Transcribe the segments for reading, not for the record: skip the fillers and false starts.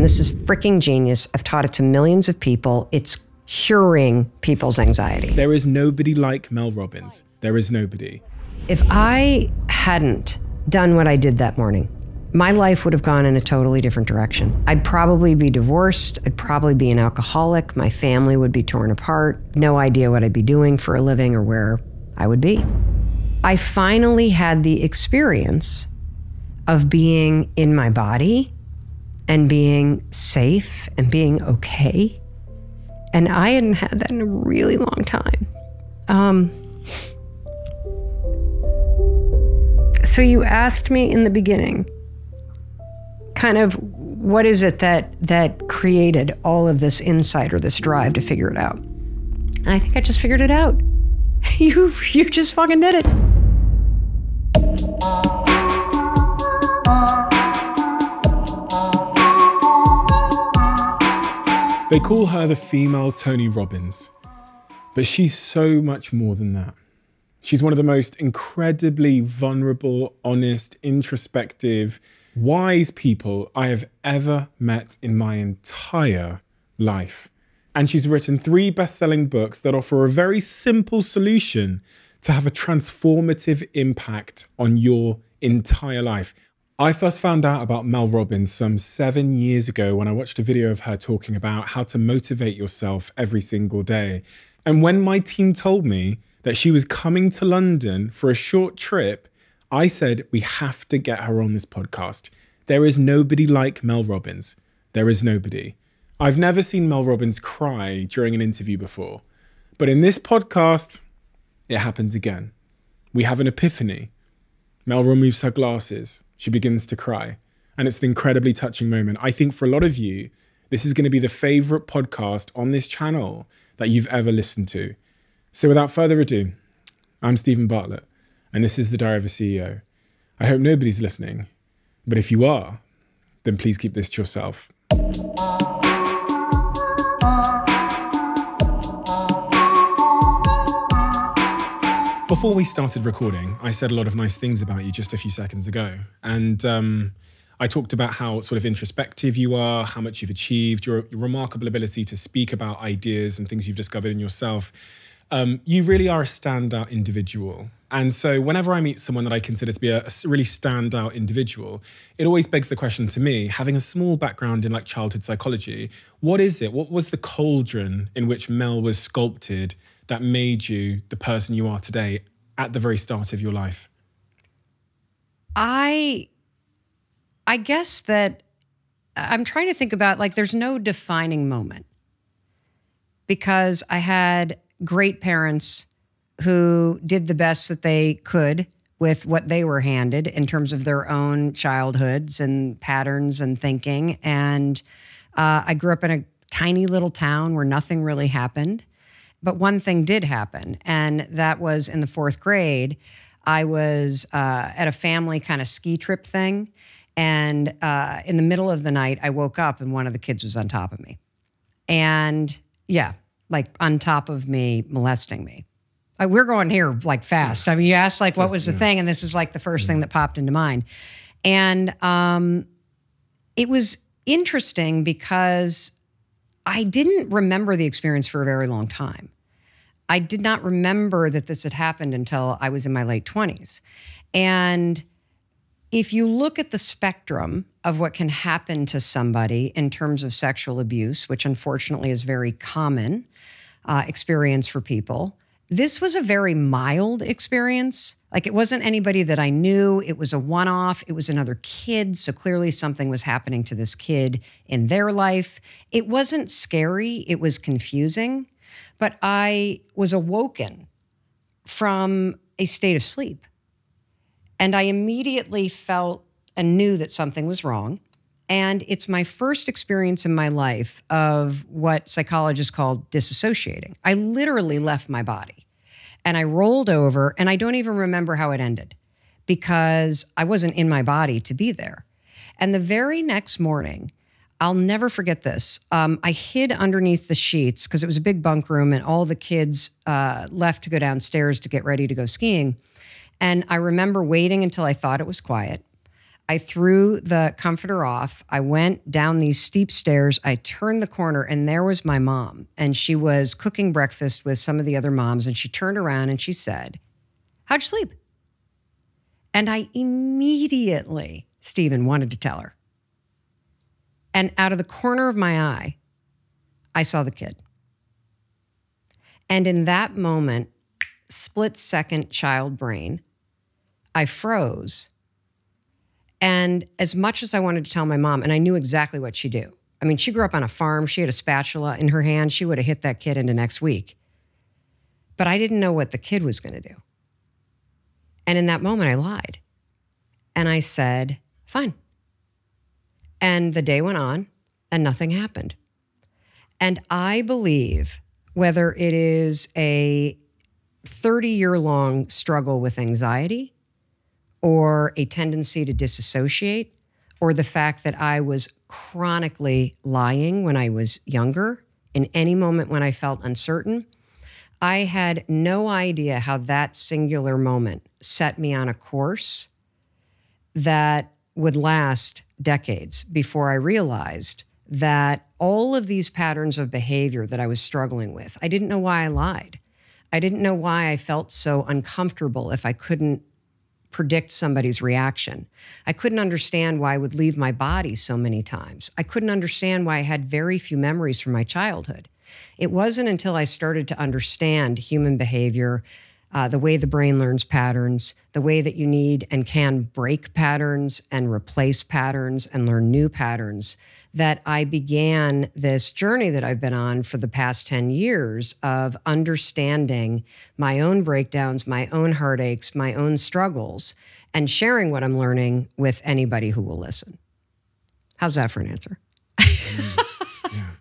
and this is freaking genius. I've taught it to millions of people. It's curing people's anxiety. There is nobody like Mel Robbins. There is nobody. If I hadn't done what I did that morning, my life would have gone in a totally different direction. I'd probably be divorced. I'd probably be an alcoholic. My family would be torn apart. No idea what I'd be doing for a living or where I would be. I finally had the experience of being in my body and being safe and being okay. And I hadn't had that in a really long time. So you asked me in the beginning, kind of what is it that created all of this insight or this drive to figure it out? And I think I just figured it out. You just fucking did it. They call her the female Tony Robbins, but she's so much more than that. She's one of the most incredibly vulnerable, honest, introspective, wise people I have ever met in my entire life. And she's written 3 best-selling books that offer a very simple solution to have a transformative impact on your entire life. I first found out about Mel Robbins some 7 years ago when I watched a video of her talking about how to motivate yourself every single day. And when my team told me that she was coming to London for a short trip, I said, we have to get her on this podcast. There is nobody like Mel Robbins. There is nobody. I've never seen Mel Robbins cry during an interview before, but in this podcast, it happens again. We have an epiphany. Mel removes her glasses. She begins to cry. And it's an incredibly touching moment. I think for a lot of you, this is going to be the favorite podcast on this channel that you've ever listened to. So without further ado, I'm Stephen Bartlett, and this is the Diary of a CEO. I hope nobody's listening, but if you are, then please keep this to yourself. Before we started recording, I said a lot of nice things about you just a few seconds ago. And I talked about how sort of introspective you are, how much you've achieved, your remarkable ability to speak about ideas and things you've discovered in yourself. You really are a standout individual. And so whenever I meet someone that I consider to be a really standout individual, it always begs the question to me, having a small background in like childhood psychology, what is it? What was the cauldron in which Mel was sculpted that made you the person you are today at the very start of your life? I guess that I'm trying to think about, like, there's no defining moment, because I had great parents who did the best that they could with what they were handed in terms of their own childhoods and patterns and thinking. And I grew up in a tiny little town where nothing really happened. But one thing did happen, and that was in the 4th grade. I was at a family kind of ski trip thing, and in the middle of the night, I woke up and one of the kids was on top of me. And yeah, like on top of me, molesting me. We're going here like fast. I mean, you asked like, what was the thing? And this was like the first thing that popped into mind. And it was interesting because I didn't remember the experience for a very long time. I did not remember that this had happened until I was in my late 20s. And if you look at the spectrum of what can happen to somebody in terms of sexual abuse, which unfortunately is very common experience for people, this was a very mild experience. Like, it wasn't anybody that I knew. It was a one-off. It was another kid. So clearly something was happening to this kid in their life. It wasn't scary. It was confusing. But I was awoken from a state of sleep. And I immediately felt and knew that something was wrong. And it's my first experience in my life of what psychologists call disassociating. I literally left my body and I rolled over, and I don't even remember how it ended because I wasn't in my body to be there. And the very next morning, I'll never forget this. I hid underneath the sheets because it was a big bunk room and all the kids left to go downstairs to get ready to go skiing. And I remember waiting until I thought it was quiet. I threw the comforter off. I went down these steep stairs. I turned the corner and there was my mom. And she was cooking breakfast with some of the other moms. And she turned around and she said, "How'd you sleep?" And I immediately, Stephen, wanted to tell her. And out of the corner of my eye, I saw the kid. And in that moment, split-second child brain, I froze. And as much as I wanted to tell my mom, and I knew exactly what she'd do. I mean, she grew up on a farm. She had a spatula in her hand. She would have hit that kid into next week. But I didn't know what the kid was going to do. And in that moment, I lied. And I said, "Fine." And the day went on and nothing happened. And I believe whether it is a 30-year-long struggle with anxiety or a tendency to disassociate or the fact that I was chronically lying when I was younger, in any moment when I felt uncertain, I had no idea how that singular moment set me on a course that would last decades before I realized that all of these patterns of behavior that I was struggling with, I didn't know why I lied. I didn't know why I felt so uncomfortable if I couldn't predict somebody's reaction. I couldn't understand why I would leave my body so many times. I couldn't understand why I had very few memories from my childhood. It wasn't until I started to understand human behavior, the way the brain learns patterns, the way that you need and can break patterns and replace patterns and learn new patterns, that I began this journey that I've been on for the past 10 years of understanding my own breakdowns, my own heartaches, my own struggles, and sharing what I'm learning with anybody who will listen. How's that for an answer? Yeah.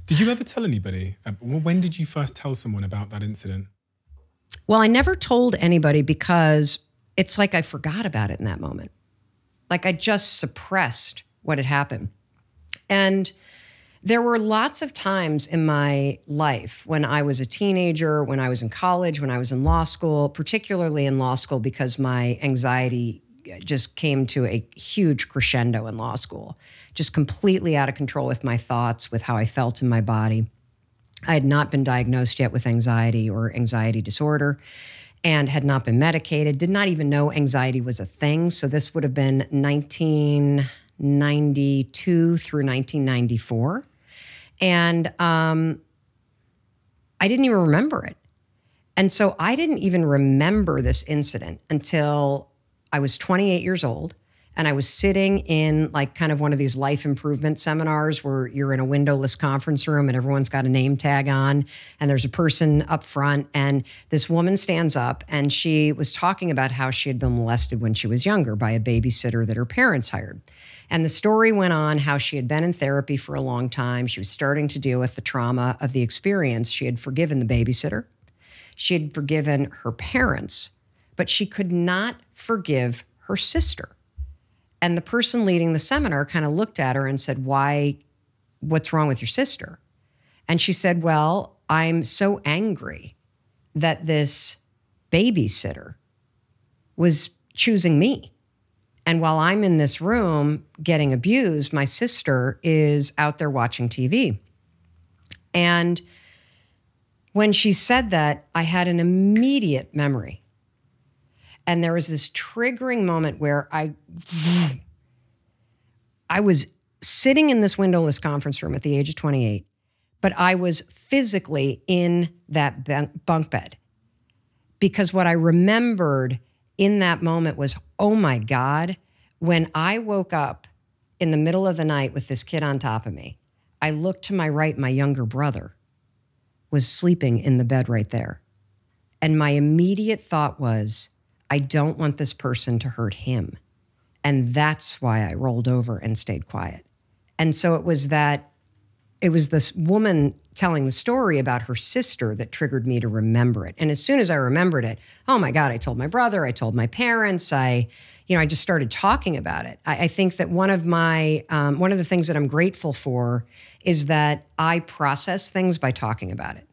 Did you ever tell anybody? When did you first tell someone about that incident? Well, I never told anybody because it's like I forgot about it in that moment. Like I just suppressed what had happened. And there were lots of times in my life when I was a teenager, when I was in college, when I was in law school, particularly in law school because my anxiety just came to a huge crescendo in law school, just completely out of control with my thoughts, with how I felt in my body. I had not been diagnosed yet with anxiety or anxiety disorder and had not been medicated, did not even know anxiety was a thing. So this would have been 1992 through 1994. And I didn't even remember it. And so I didn't even remember this incident until I was 28 years old. And I was sitting in like kind of one of these life improvement seminars where you're in a windowless conference room and everyone's got a name tag on and there's a person up front and this woman stands up and she was talking about how she had been molested when she was younger by a babysitter that her parents hired. And the story went on how she had been in therapy for a long time. She was starting to deal with the trauma of the experience. She had forgiven the babysitter. She had forgiven her parents, but she could not forgive her sister. And the person leading the seminar kind of looked at her and said, what's wrong with your sister? And she said, well, I'm so angry that this babysitter was choosing me. And while I'm in this room getting abused, my sister is out there watching TV. And when she said that, I had an immediate memory. And there was this triggering moment where I was sitting in this windowless conference room at the age of 28, but I was physically in that bunk bed. Because what I remembered in that moment was, oh my God, when I woke up in the middle of the night with this kid on top of me, I looked to my right, my younger brother was sleeping in the bed right there. And my immediate thought was, I don't want this person to hurt him. And that's why I rolled over and stayed quiet. And so it was this woman telling the story about her sister that triggered me to remember it. And as soon as I remembered it, oh my God, I told my brother, I told my parents, I just started talking about it. I think that one of the things that I'm grateful for is that I process things by talking about it.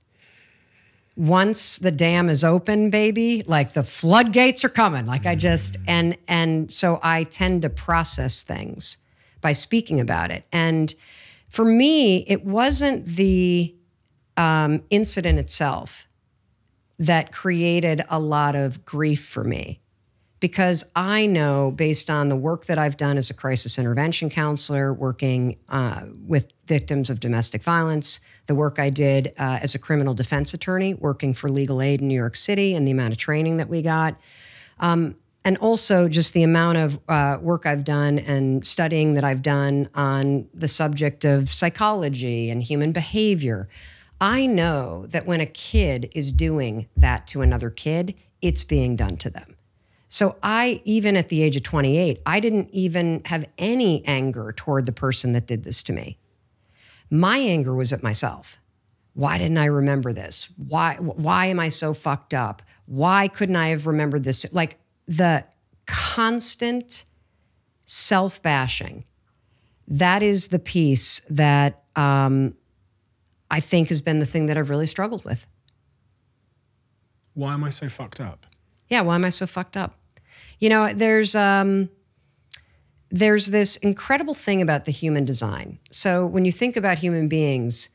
once the dam is open, baby, like the floodgates are coming. Like I just, and so I tend to process things by speaking about it. And for me, it wasn't the incident itself that created a lot of grief for me, because I know, based on the work that I've done as a crisis intervention counselor, working with victims of domestic violence, the work I did as a criminal defense attorney, working for legal aid in New York City, and the amount of training that we got, and also just the amount of work I've done and studying that I've done on the subject of psychology and human behavior. I know that when a kid is doing that to another kid, it's being done to them. So I, even at the age of 28, I didn't even have any anger toward the person that did this to me. My anger was at myself. Why didn't I remember this? Why am I so fucked up? Why couldn't I have remembered this? Like the constant self-bashing, that is the piece that I think has been the thing that I've really struggled with. Why am I so fucked up? Yeah, why am I so fucked up? You know, there's this incredible thing about the human design. So when you think about human beings,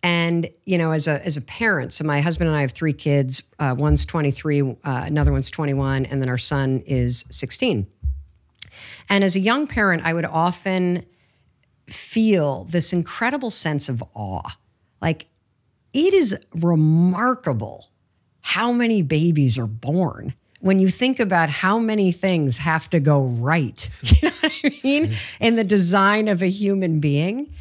and you know, as a parent, so my husband and I have 3 kids. One's 23, another one's 21, and then our son is 16. And as a young parent, I would often feel this incredible sense of awe. Like, it is remarkable how many babies are born when you think about how many things have to go right, you know what I mean, in the design of a human being.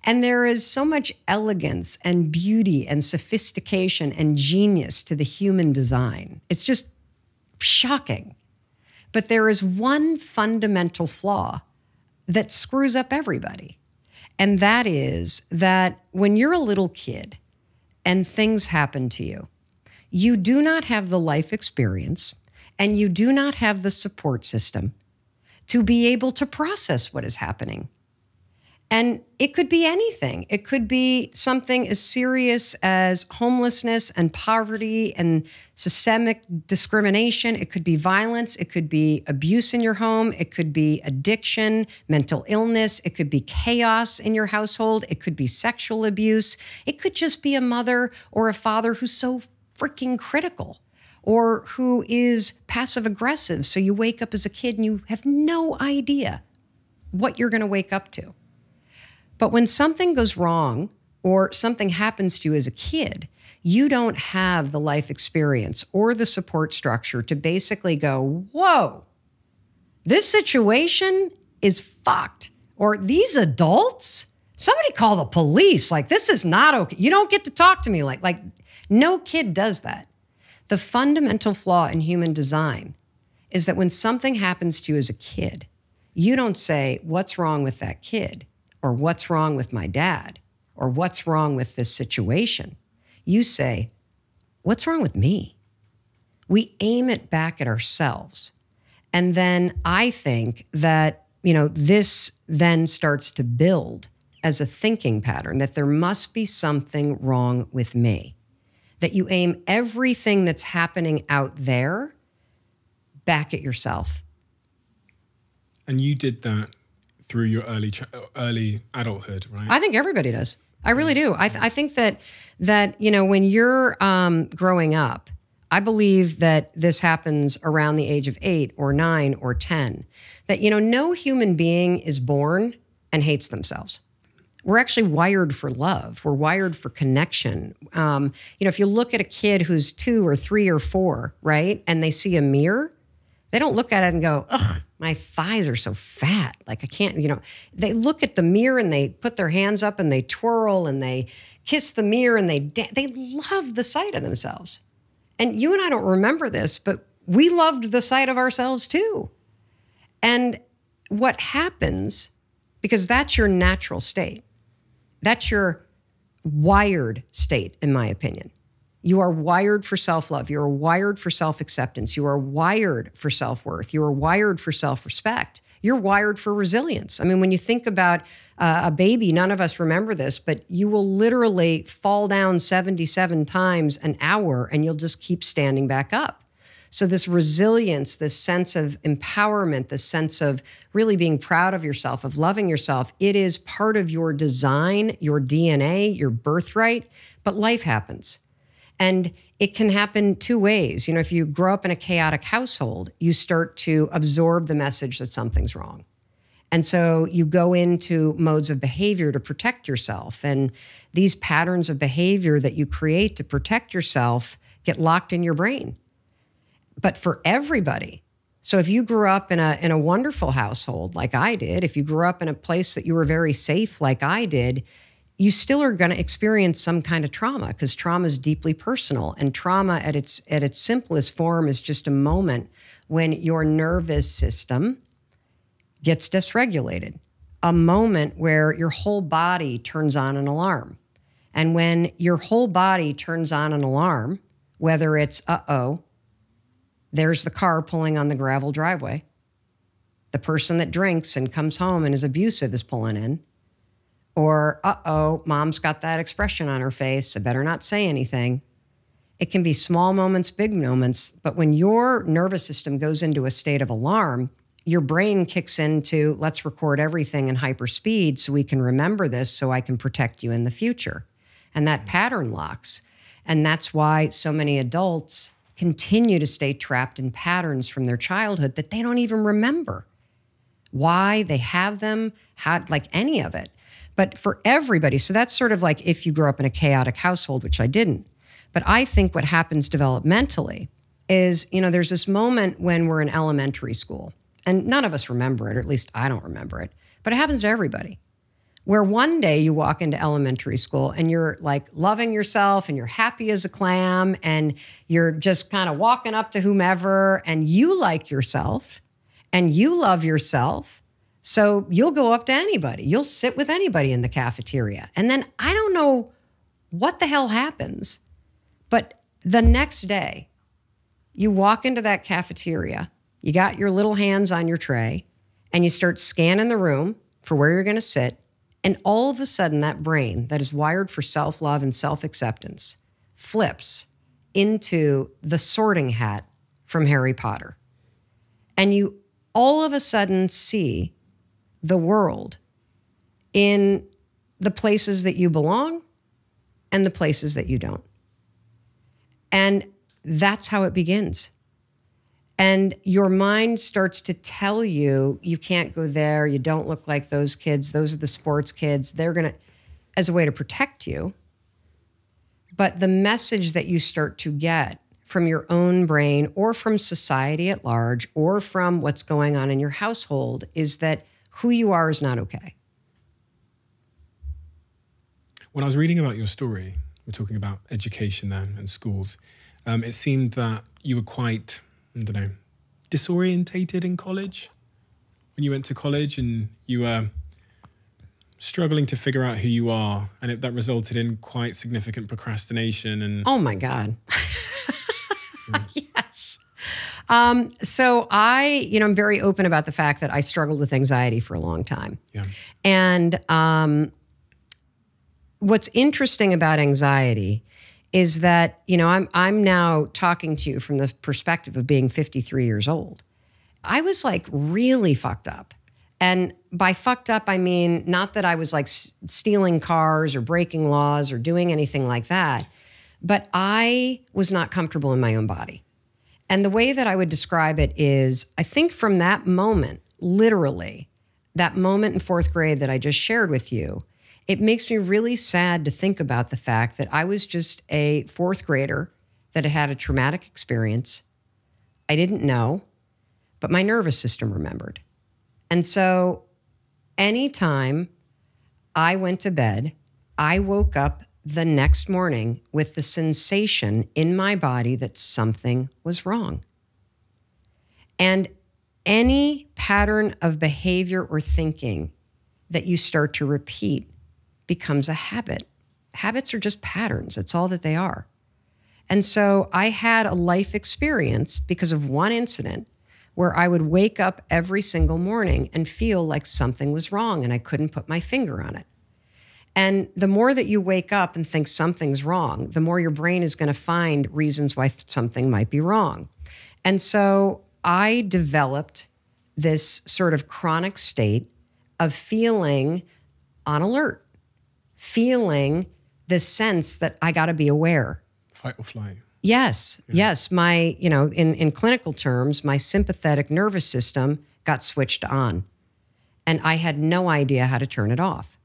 And there is so much elegance and beauty and sophistication and genius to the human design. It's just shocking. But there is one fundamental flaw that screws up everybody. And that is that when you're a little kid and things happen to you, you do not have the life experience and you do not have the support system to be able to process what is happening. And it could be anything. It could be something as serious as homelessness and poverty and systemic discrimination. It could be violence. It could be abuse in your home. It could be addiction, mental illness. It could be chaos in your household. It could be sexual abuse. It could just be a mother or a father who's so freaking critical, or who is passive aggressive. So you wake up as a kid and you have no idea what you're going to wake up to. But when something goes wrong or something happens to you as a kid, you don't have the life experience or the support structure to basically go, whoa, this situation is fucked. Or these adults, somebody call the police. Like, this is not okay. You don't get to talk to me like no kid does that. The fundamental flaw in human design is that when something happens to you as a kid, you don't say, what's wrong with that kid? Or what's wrong with my dad? Or what's wrong with this situation? You say, what's wrong with me? We aim it back at ourselves. And then I think that, you know, this then starts to build as a thinking pattern that there must be something wrong with me. That you aim everything that's happening out there back at yourself. And you did that through your early adulthood, right? I think everybody does. I really do. I think that you know, when you're growing up, I believe that this happens around the age of 8 or 9 or 10. That, you know, no human being is born and hates themselves. We're actually wired for love. We're wired for connection. You know, if you look at a kid who's 2 or 3 or 4, right, and they see a mirror, they don't look at it and go, ugh, my thighs are so fat. Like, I can't, you know. They look at the mirror and they put their hands up and they twirl and they kiss the mirror and they love the sight of themselves. And you and I don't remember this, but we loved the sight of ourselves too. And what happens, because that's your natural state, that's your wired state, in my opinion. You are wired for self-love. You are wired for self-acceptance. You are wired for self-worth. You are wired for self-respect. You're wired for resilience. I mean, when you think about a baby, none of us remember this, but you will literally fall down 77 times an hour and you'll just keep standing back up. So this resilience, this sense of empowerment, this sense of really being proud of yourself, of loving yourself, it is part of your design, your DNA, your birthright, but life happens. And it can happen two ways. You know, if you grow up in a chaotic household, you start to absorb the message that something's wrong. And so you go into modes of behavior to protect yourself. And these patterns of behavior that you create to protect yourself get locked in your brain. But for everybody, so if you grew up in a wonderful household like I did, if you grew up in a place that you were very safe like I did, you still are going to experience some kind of trauma, because trauma is deeply personal. And trauma at its simplest form is just a moment when your nervous system gets dysregulated, a moment where your whole body turns on an alarm. And when your whole body turns on an alarm, whether it's, uh-oh, there's the car pulling on the gravel driveway, the person that drinks and comes home and is abusive is pulling in, or, uh-oh, mom's got that expression on her face, I better not say anything. It can be small moments, big moments, but when your nervous system goes into a state of alarm, your brain kicks into, let's record everything in hyperspeed so we can remember this so I can protect you in the future. And that pattern locks. And that's why so many adults continue to stay trapped in patterns from their childhood that they don't even remember why they have them, how, like any of it. But for everybody, so that's sort of like if you grew up in a chaotic household, which I didn't. But I think what happens developmentally is, you know, there's this moment when we're in elementary school, and none of us remember it, or at least I don't remember it, but it happens to everybody, where one day you walk into elementary school and you're like loving yourself and you're happy as a clam and you're just kind of walking up to whomever and you like yourself and you love yourself. So you'll go up to anybody. You'll sit with anybody in the cafeteria. And then I don't know what the hell happens, but the next day you walk into that cafeteria, you got your little hands on your tray, and you start scanning the room for where you're going to sit. And all of a sudden, that brain that is wired for self-love and self-acceptance flips into the sorting hat from Harry Potter. And you all of a sudden see the world in the places that you belong and the places that you don't. And that's how it begins. And your mind starts to tell you, you can't go there, you don't look like those kids, those are the sports kids, they're gonna, as a way to protect you. But the message that you start to get from your own brain or from society at large or from what's going on in your household is that who you are is not okay. When I was reading about your story, we're talking about education there and schools, it seemed that you were quite, I don't know, disorientated in college. When you went to college and you were struggling to figure out who you are, and that resulted in quite significant procrastination and... Oh my God. Yes. So I'm very open about the fact that I struggled with anxiety for a long time. Yeah. And what's interesting about anxiety is that, I'm now talking to you from the perspective of being 53 years old. I was like really fucked up. And by fucked up, I mean, not that I was like stealing cars or breaking laws or doing anything like that, but I was not comfortable in my own body. And the way that I would describe it is, I think from that moment, literally, that moment in fourth grade that I just shared with you, it makes me really sad to think about the fact that I was just a fourth grader that had had a traumatic experience. I didn't know, but my nervous system remembered. And so anytime I went to bed, I woke up the next morning with the sensation in my body that something was wrong. And any pattern of behavior or thinking that you start to repeat becomes a habit. Habits are just patterns. That's all that they are. And so I had a life experience because of one incident where I would wake up every single morning and feel like something was wrong and I couldn't put my finger on it. And the more that you wake up and think something's wrong, the more your brain is going to find reasons why something might be wrong. And so I developed this sort of chronic state of feeling on alert, feeling this sense that I got to be aware. Fight or flight. Yes, yes. My, in clinical terms, my sympathetic nervous system got switched on and I had no idea how to turn it off.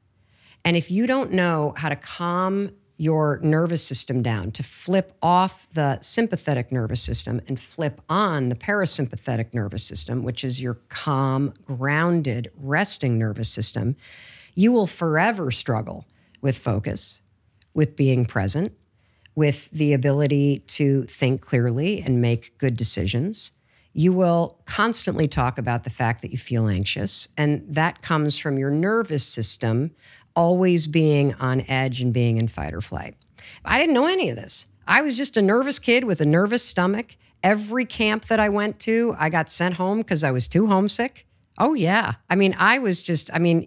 And if you don't know how to calm your nervous system down, to flip off the sympathetic nervous system and flip on the parasympathetic nervous system, which is your calm, grounded, resting nervous system, you will forever struggle with focus, with being present, with the ability to think clearly and make good decisions. You will constantly talk about the fact that you feel anxious, and that comes from your nervous system always being on edge and being in fight or flight. I didn't know any of this. I was just a nervous kid with a nervous stomach. Every camp that I went to, I got sent home because I was too homesick. Oh, yeah. I mean,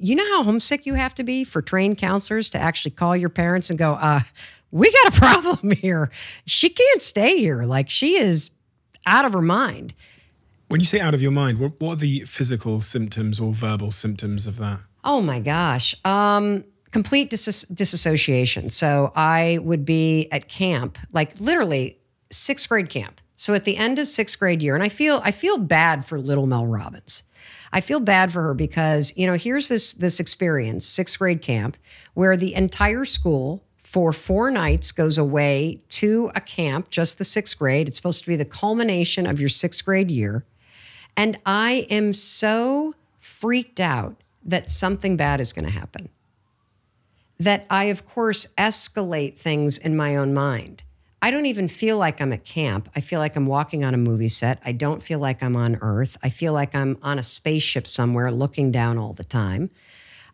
you know how homesick you have to be for trained counselors to actually call your parents and go, we got a problem here. She can't stay here. Like, she is out of her mind. When you say out of your mind, what are the physical symptoms or verbal symptoms of that? Oh my gosh. Complete disassociation. So I would be at camp, like literally 6th grade camp. So at the end of 6th grade year, and I feel bad for little Mel Robbins. I feel bad for her because, here's this experience, 6th grade camp, where the entire school for 4 nights goes away to a camp, just the 6th grade. It's supposed to be the culmination of your 6th grade year. And I am so freaked out that something bad is going to happen, that I, of course, escalate things in my own mind. I don't even feel like I'm at camp. I feel like I'm walking on a movie set. I don't feel like I'm on Earth. I feel like I'm on a spaceship somewhere looking down all the time.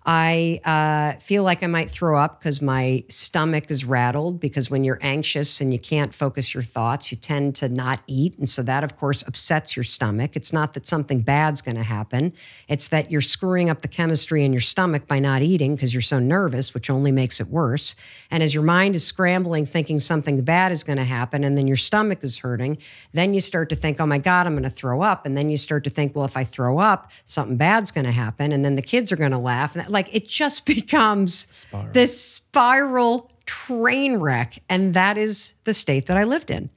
I feel like I might throw up because my stomach is rattled, because when you're anxious and you can't focus your thoughts, you tend to not eat. And so that, of course, upsets your stomach. It's not that something bad's going to happen. It's that you're screwing up the chemistry in your stomach by not eating because you're so nervous, which only makes it worse. And as your mind is scrambling, thinking something bad is going to happen, and then your stomach is hurting, then you start to think, oh my God, I'm going to throw up. And then you start to think, well, if I throw up, something bad's going to happen. And then the kids are going to laugh. And like, it just becomes this spiral train wreck. And that is the state that I lived in.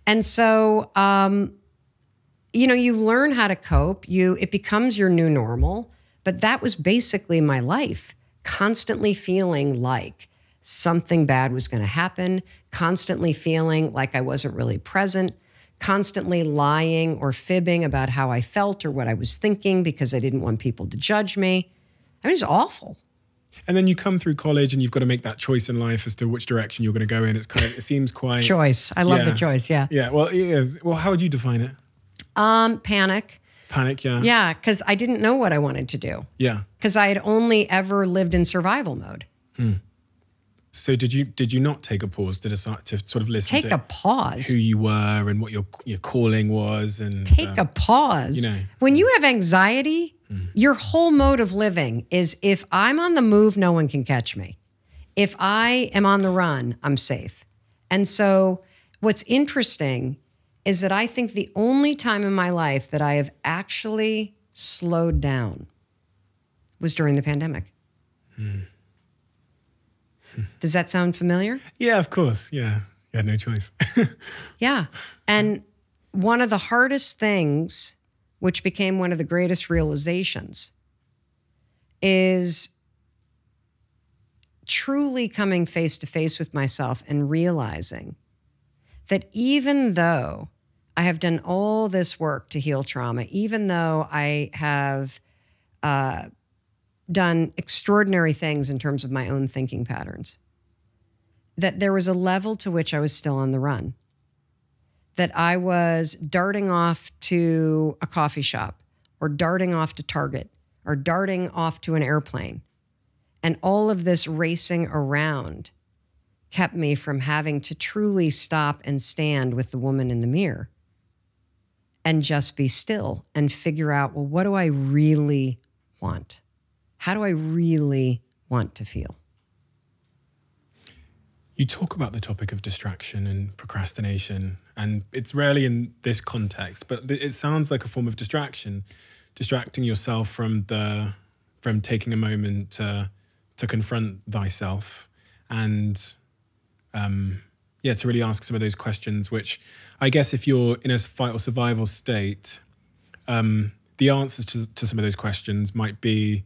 And so, you learn how to cope. It becomes your new normal. But that was basically my life, constantly feeling like something bad was going to happen, constantly feeling like I wasn't really present, constantly lying or fibbing about how I felt or what I was thinking because I didn't want people to judge me. I mean, it's awful. And then you come through college and you've got to make that choice in life as to which direction you're going to go in. It seems quite... Choice. I love the choice, yeah. Yeah, well, how would you define it? Panic. Panic, yeah. Yeah, because I didn't know what I wanted to do. Yeah. Because I had only ever lived in survival mode. So did you not take a pause to decide to sort of listen to who you were and what your calling was? And take a pause. When you have anxiety, your whole mode of living is, if I'm on the move, no one can catch me. If I am on the run, I'm safe. And so what's interesting is that I think the only time in my life that I have actually slowed down was during the pandemic. Does that sound familiar? Yeah, of course. Yeah. You had no choice. Yeah. And one of the hardest things, which became one of the greatest realizations, is truly coming face to face with myself and realizing that even though I have done all this work to heal trauma, even though I have done extraordinary things in terms of my own thinking patterns, that there was a level to which I was still on the run, that I was darting off to a coffee shop or darting off to Target or darting off to an airplane. And all of this racing around kept me from having to truly stop and stand with the woman in the mirror and just be still and figure out, well, what do I really want? How do I really want to feel? You talk about the topic of distraction and procrastination, and it's rarely in this context, but it sounds like a form of distraction, distracting yourself from taking a moment to confront thyself and to really ask some of those questions, which I guess if you're in a fight or survival state, the answers to some of those questions might be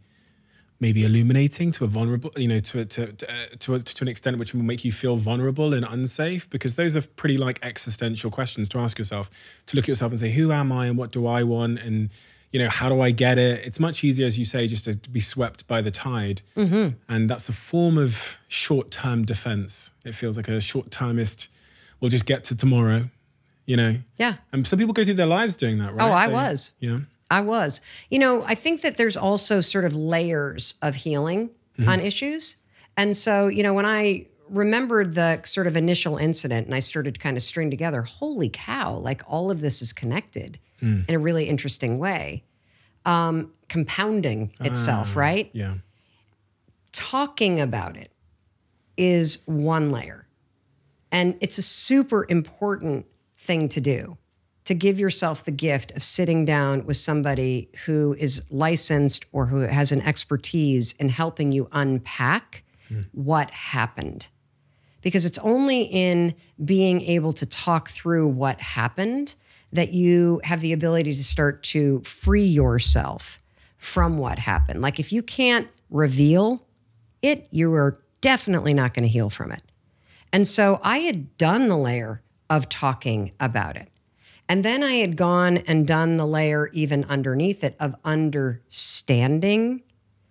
maybe illuminating to a vulnerable, to an extent which will make you feel vulnerable and unsafe, because those are pretty like existential questions to ask yourself, to look at yourself and say, who am I and what do I want? And, how do I get it? It's much easier, as you say, just to be swept by the tide. Mm-hmm. And that's a form of short-term defense. It feels like a short-termist, we'll just get to tomorrow, Yeah. And some people go through their lives doing that, right? Oh, I was. Yeah. I was. I think that there's also sort of layers of healing on issues. And so, when I remembered the sort of initial incident and I started to kind of string together, holy cow, like all of this is connected in a really interesting way, compounding itself, right? Yeah. Talking about it is one layer. And it's a super important thing to do, to give yourself the gift of sitting down with somebody who is licensed or who has an expertise in helping you unpack what happened. Because it's only in being able to talk through what happened that you have the ability to start to free yourself from what happened. Like if you can't reveal it, you are definitely not going to heal from it. And so I had done the layer of talking about it. And then I had gone and done the layer even underneath it of understanding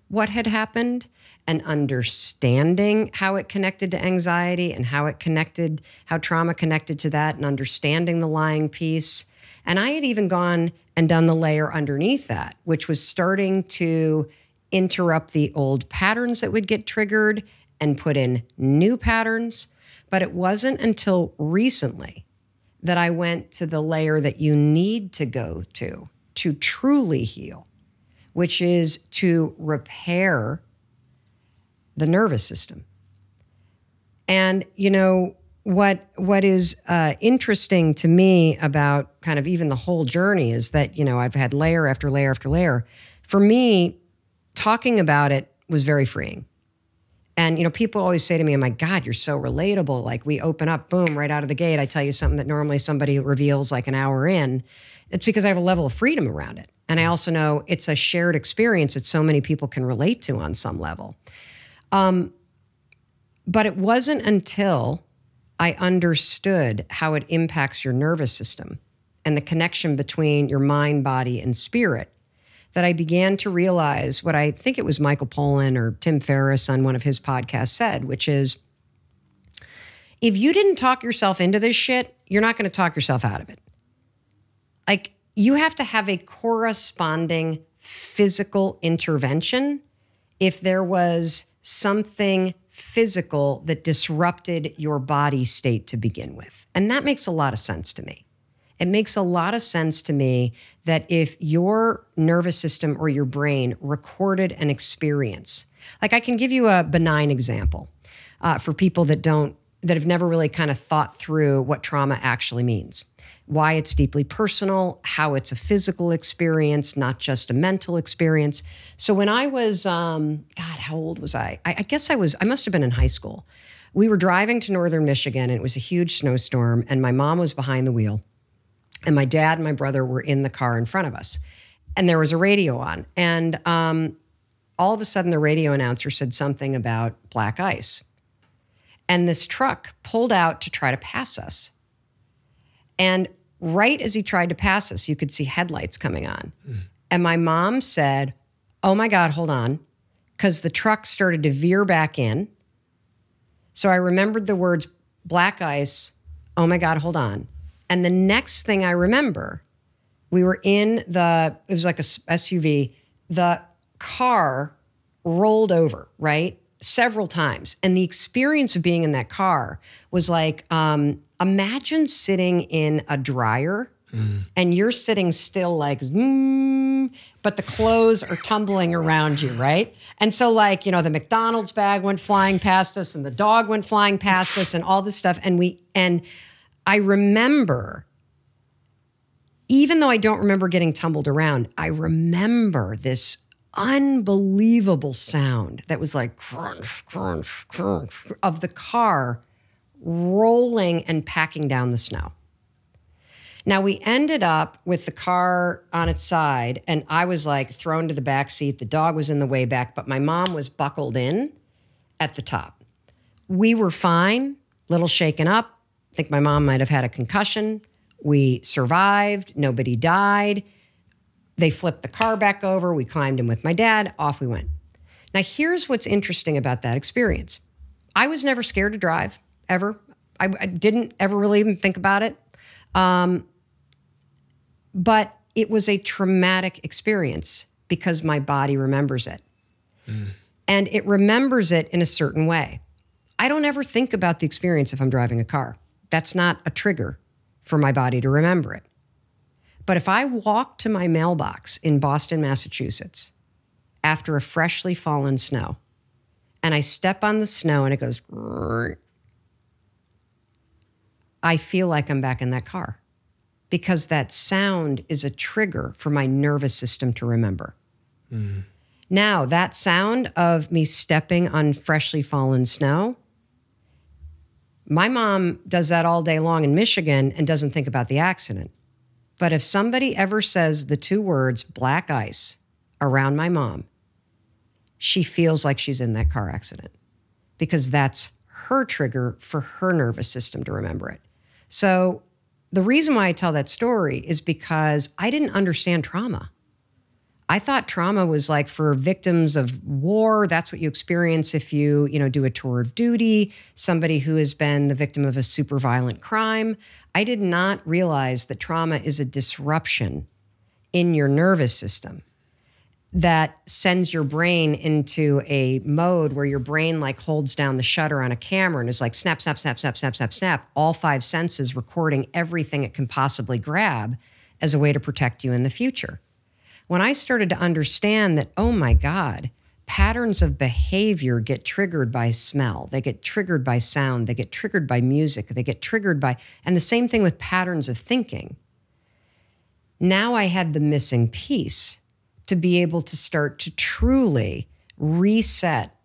what had happened and understanding how it connected to anxiety and how trauma connected to that, and understanding the lying piece. And I had even gone and done the layer underneath that, which was starting to interrupt the old patterns that would get triggered and put in new patterns. But it wasn't until recently that I went to the layer that you need to go to truly heal, which is to repair the nervous system. And, what is interesting to me about kind of even the whole journey is that, I've had layer after layer after layer. For me, talking about it was very freeing. And, people always say to me, oh my God, you're so relatable. Like we open up, boom, right out of the gate. I tell you something that normally somebody reveals like an hour in. It's because I have a level of freedom around it. And I also know it's a shared experience that so many people can relate to on some level. But it wasn't until I understood how it impacts your nervous system and the connection between your mind, body, and spirit that I began to realize what I think it was Michael Pollan or Tim Ferriss on one of his podcasts said, which is, if you didn't talk yourself into this shit, you're not going to talk yourself out of it. Like, you have to have a corresponding physical intervention if there was something physical that disrupted your body state to begin with. And that makes a lot of sense to me. It makes a lot of sense to me that if your nervous system or your brain recorded an experience, like I can give you a benign example for people that have never really kind of thought through what trauma actually means, why it's deeply personal, how it's a physical experience, not just a mental experience. So when I was, how old was I? I guess I must have been in high school. We were driving to northern Michigan and it was a huge snowstorm and my mom was behind the wheel. And my dad and my brother were in the car in front of us. And there was a radio on. And all of a sudden, the radio announcer said something about black ice. And this truck pulled out to try to pass us. And right as he tried to pass us, you could see headlights coming on. And my mom said, oh my God, hold on. Because the truck started to veer back in. So I remembered the words black ice, oh my God, hold on. And the next thing I remember, we were in it was like a SUV, the car rolled over, right? Several times. And the experience of being in that car was like, imagine sitting in a dryer and you're sitting still like, but the clothes are tumbling around you, right? And so like, the McDonald's bag went flying past us and the dog went flying past us and all this stuff. And I remember, even though I don't remember getting tumbled around, I remember this unbelievable sound that was like crunch, crunch, crunch of the car rolling and packing down the snow. Now, we ended up with the car on its side, and I was like thrown to the back seat. The dog was in the way back, but my mom was buckled in at the top. We were fine, little shaken up. I think my mom might have had a concussion. We survived. Nobody died. They flipped the car back over. We climbed in with my dad. Off we went. Now, here's what's interesting about that experience. I was never scared to drive, ever. I didn't ever really even think about it. But it was a traumatic experience because my body remembers it. And it remembers it in a certain way. I don't ever think about the experience if I'm driving a car. That's not a trigger for my body to remember it. But if I walk to my mailbox in Boston, Massachusetts, after a freshly fallen snow, and I step on the snow and it goes, I feel like I'm back in that car because that sound is a trigger for my nervous system to remember. Now, that sound of me stepping on freshly fallen snow, my mom does that all day long in Michigan and doesn't think about the accident. But if somebody ever says the two words black ice around my mom, she feels like she's in that car accident because that's her trigger for her nervous system to remember it. So the reason why I tell that story is because I didn't understand trauma. I thought trauma was like for victims of war. That's what you experience if you do a tour of duty, somebody who has been the victim of a super violent crime. I did not realize that trauma is a disruption in your nervous system that sends your brain into a mode where your brain like holds down the shutter on a camera and is like snap, snap, snap, snap, snap, snap, snap, all five senses recording everything it can possibly grab as a way to protect you in the future. When I started to understand that, oh my God, patterns of behavior get triggered by smell, they get triggered by sound, they get triggered by music, they get triggered by, and the same thing with patterns of thinking. Now I had the missing piece to be able to start to truly reset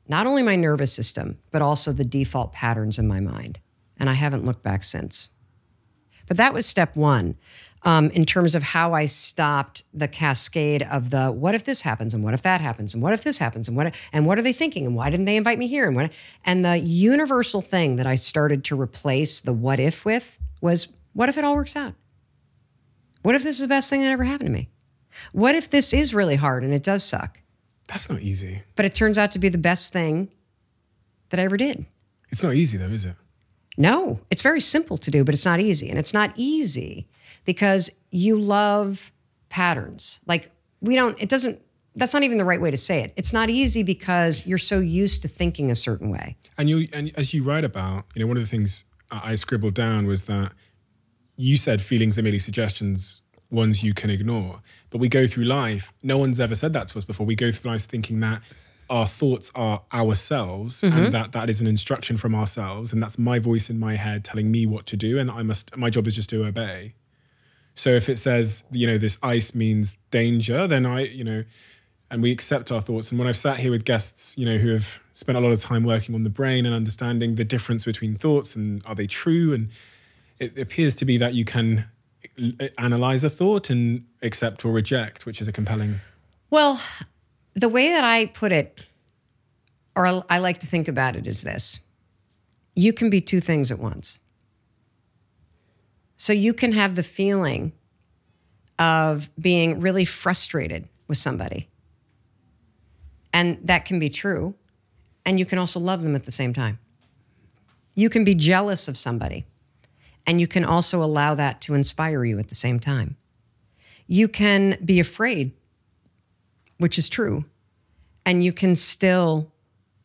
not only my nervous system, but also the default patterns in my mind. And I haven't looked back since. But that was step one. In terms of how I stopped the cascade of the what if this happens and what if that happens and what if this happens and what are they thinking and why didn't they invite me here and the universal thing that I started to replace the what if with was what if it all works out? What if this is the best thing that ever happened to me? What if this is really hard and it does suck? That's not easy. But it turns out to be the best thing that I ever did. It's not easy though, is it? No, it's very simple to do, but it's not easy. And it's not easy because you love patterns. Like that's not even the right way to say it. It's not easy because you're so used to thinking a certain way. And as you write about, one of the things I scribbled down was that you said feelings are merely suggestions, ones you can ignore. But we go through life, no one's ever said that to us before. We go through life thinking that our thoughts are ourselves and that is an instruction from ourselves. And that's my voice in my head telling me what to do. And my job is just to obey. So if it says, this ice means danger, then and we accept our thoughts. And when I've sat here with guests, who have spent a lot of time working on the brain and understanding the difference between thoughts and are they true? And it appears to be that you can analyze a thought and accept or reject, which is a compelling. Well, the way that I put it, or I like to think about it, is this. You can be two things at once. So you can have the feeling of being really frustrated with somebody. And that can be true. And you can also love them at the same time. You can be jealous of somebody. And you can also allow that to inspire you at the same time. You can be afraid, which is true. And you can still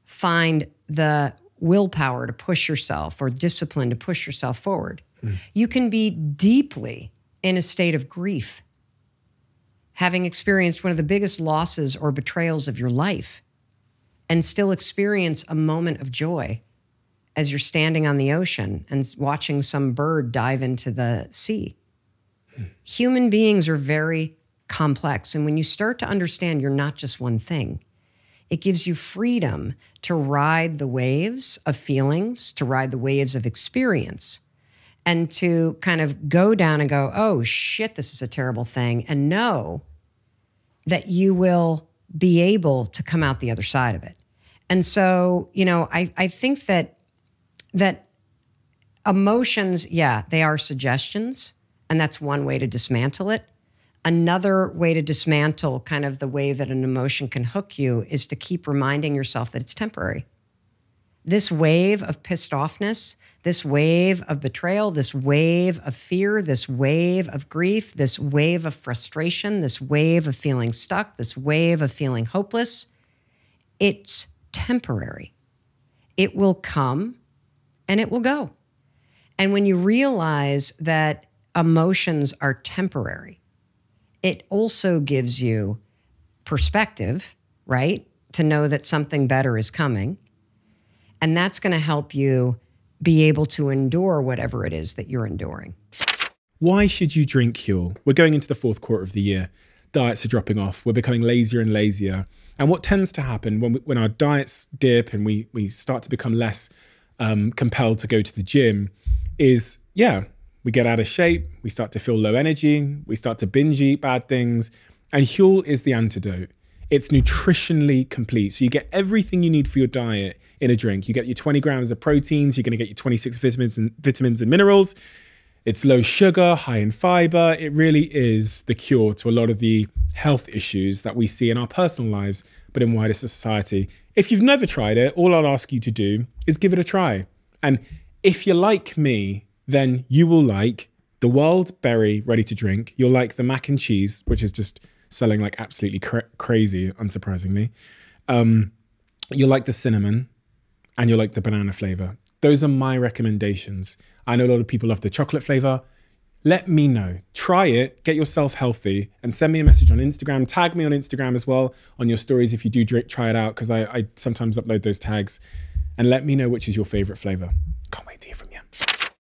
find the willpower to push yourself or discipline to push yourself forward. You can be deeply in a state of grief, having experienced one of the biggest losses or betrayals of your life, and still experience a moment of joy as you're standing on the ocean and watching some bird dive into the sea. Human beings are very complex. And when you start to understand you're not just one thing, it gives you freedom to ride the waves of feelings, to ride the waves of experience, and to kind of go down and go, oh shit, this is a terrible thing, and know that you will be able to come out the other side of it. And so, you know, I think that emotions, yeah, they are suggestions, and that's one way to dismantle it. Another way to dismantle kind of the way that an emotion can hook you is to keep reminding yourself that it's temporary. This wave of pissed offness, this wave of betrayal, this wave of fear, this wave of grief, this wave of frustration, this wave of feeling stuck, this wave of feeling hopeless, it's temporary. It will come and it will go. And when you realize that emotions are temporary, it also gives you perspective, right? To know that something better is coming. And that's going to help you be able to endure whatever it is that you're enduring. Why should you drink Huel? We're going into the fourth quarter of the year. Diets are dropping off. We're becoming lazier and lazier. And what tends to happen when our diets dip and we start to become less compelled to go to the gym is, yeah, we get out of shape, we start to feel low energy, we start to binge eat bad things. And Huel is the antidote. It's nutritionally complete. So you get everything you need for your diet in a drink. You get your 20 grams of proteins, you're gonna get your 26 vitamins and minerals. It's low sugar, high in fiber. It really is the cure to a lot of the health issues that we see in our personal lives, but in wider society. If you've never tried it, all I'll ask you to do is give it a try. And if you're like me, then you will like the wild berry ready to drink. You'll like the mac and cheese, which is just selling like absolutely crazy, unsurprisingly. You'll like the cinnamon, and you'll like the banana flavor. Those are my recommendations. I know a lot of people love the chocolate flavor. Let me know. Try it, get yourself healthy, and send me a message on Instagram. Tag me on Instagram as well on your stories if you do try it out, because I sometimes upload those tags. And let me know which is your favorite flavor. Can't wait to hear from you.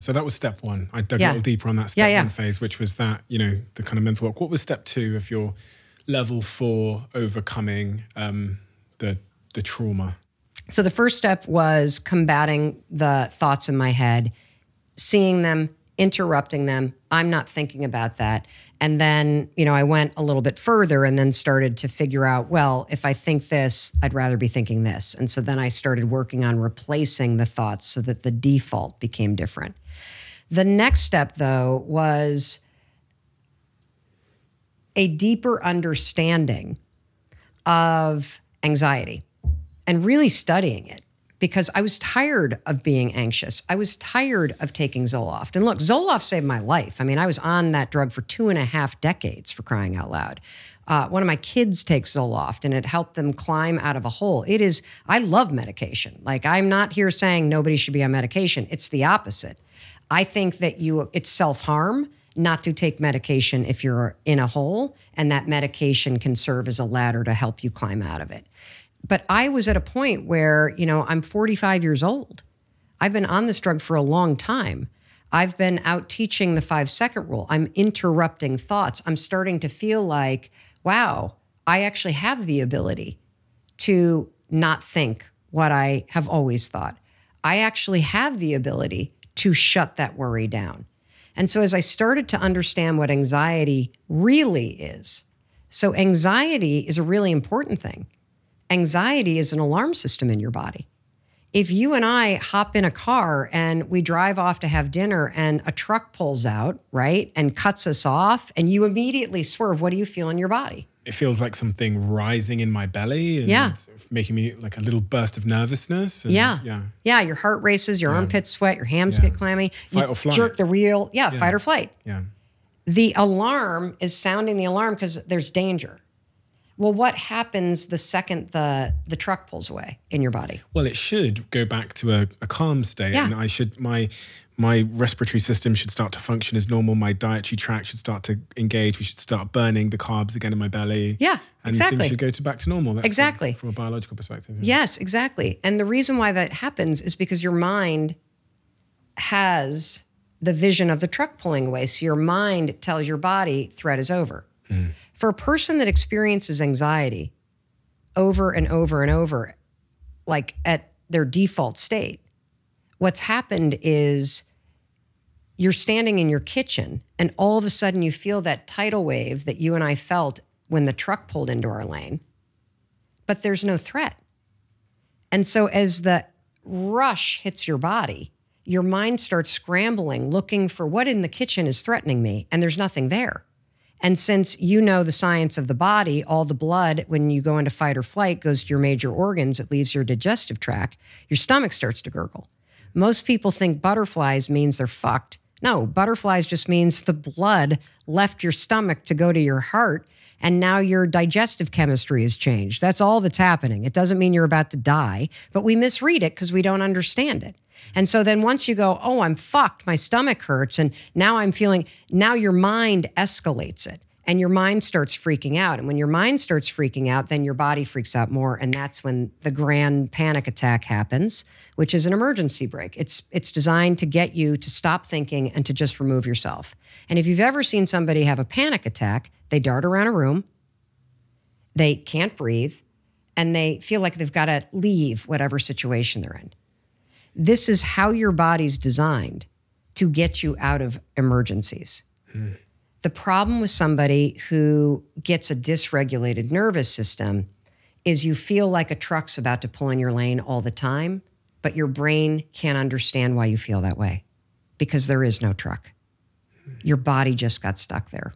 So that was step one. I dug a little deeper on that step one phase, which was that, you know, the kind of mental work. What was step two of your level 4 overcoming the trauma? So the first step was combating the thoughts in my head, seeing them, interrupting them. I'm not thinking about that. And then, you know, I went a little bit further and then started to figure out, well, if I think this, I'd rather be thinking this. And so then I started working on replacing the thoughts so that the default became different. The next step, though, was a deeper understanding of anxiety and really studying it, because I was tired of being anxious. I was tired of taking Zoloft. And look, Zoloft saved my life. I mean, I was on that drug for 2.5 decades, for crying out loud. One of my kids takes Zoloft, and it helped them climb out of a hole. I love medication. Like, I'm not here saying nobody should be on medication. It's the opposite. I think that it's self-harm not to take medication if you're in a hole, and that medication can serve as a ladder to help you climb out of it. But I was at a point where, you know, I'm 45 years old. I've been on this drug for a long time. I've been out teaching the 5-second rule. I'm interrupting thoughts. I'm starting to feel like, wow, I actually have the ability to not think what I have always thought. I actually have the ability to shut that worry down. And so as I started to understand what anxiety really is, so anxiety is a really important thing. Anxiety is an alarm system in your body. If you and I hop in a car and we drive off to have dinner and a truck pulls out, right, and cuts us off, and you immediately swerve, what do you feel in your body? It feels like something rising in my belly and making me like a little burst of nervousness. And yeah, your heart races, your armpits sweat, your hams get clammy. Fight or flight. Jerk the wheel. Fight or flight. Yeah. The alarm is sounding the alarm because there's danger. Well, what happens the second the truck pulls away in your body? Well, it should go back to a calm state, Yeah. and my respiratory system should start to function as normal. My dietary tract should start to engage. We should start burning the carbs again in my belly. Yeah, and exactly. things should go back to normal. That's exactly. From a biological perspective. Yeah. Yes, exactly. And the reason why that happens is because your mind has the vision of the truck pulling away. So your mind tells your body threat is over. For a person that experiences anxiety over and over and over, like at their default state, what's happened is you're standing in your kitchen and all of a sudden you feel that tidal wave that you and I felt when the truck pulled into our lane, but there's no threat. And so as the rush hits your body, your mind starts scrambling, looking for what in the kitchen is threatening me, and there's nothing there. And since you know the science of the body, all the blood, when you go into fight or flight, goes to your major organs, it leaves your digestive tract, your stomach starts to gurgle. Most people think butterflies means they're fucked. No, butterflies just means the blood left your stomach to go to your heart, and now your digestive chemistry has changed. That's all that's happening. It doesn't mean you're about to die, but we misread it because we don't understand it. And so then once you go, oh, I'm fucked, my stomach hurts, and now I'm feeling, now your mind escalates it, and your mind starts freaking out. And when your mind starts freaking out, then your body freaks out more, and that's when the grand panic attack happens, which is an emergency brake. It's designed to get you to stop thinking and to just remove yourself. And if you've ever seen somebody have a panic attack, they dart around a room, they can't breathe, and they feel like they've got to leave whatever situation they're in. This is how your body's designed to get you out of emergencies. The problem with somebody who gets a dysregulated nervous system is you feel like a truck's about to pull in your lane all the time, but your brain can't understand why you feel that way because there is no truck. Your body just got stuck there.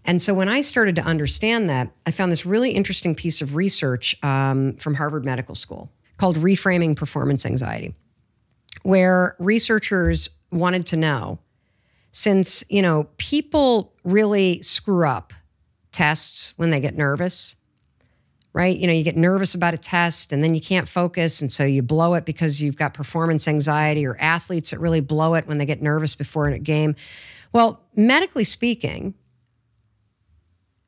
And so when I started to understand that, I found this really interesting piece of research from Harvard Medical School called Reframing Performance Anxiety, where researchers wanted to know, since, you know, people really screw up tests when they get nervous, right? You know, you get nervous about a test and then you can't focus, and so you blow it because you've got performance anxiety, or athletes that really blow it when they get nervous before a game. Well, medically speaking,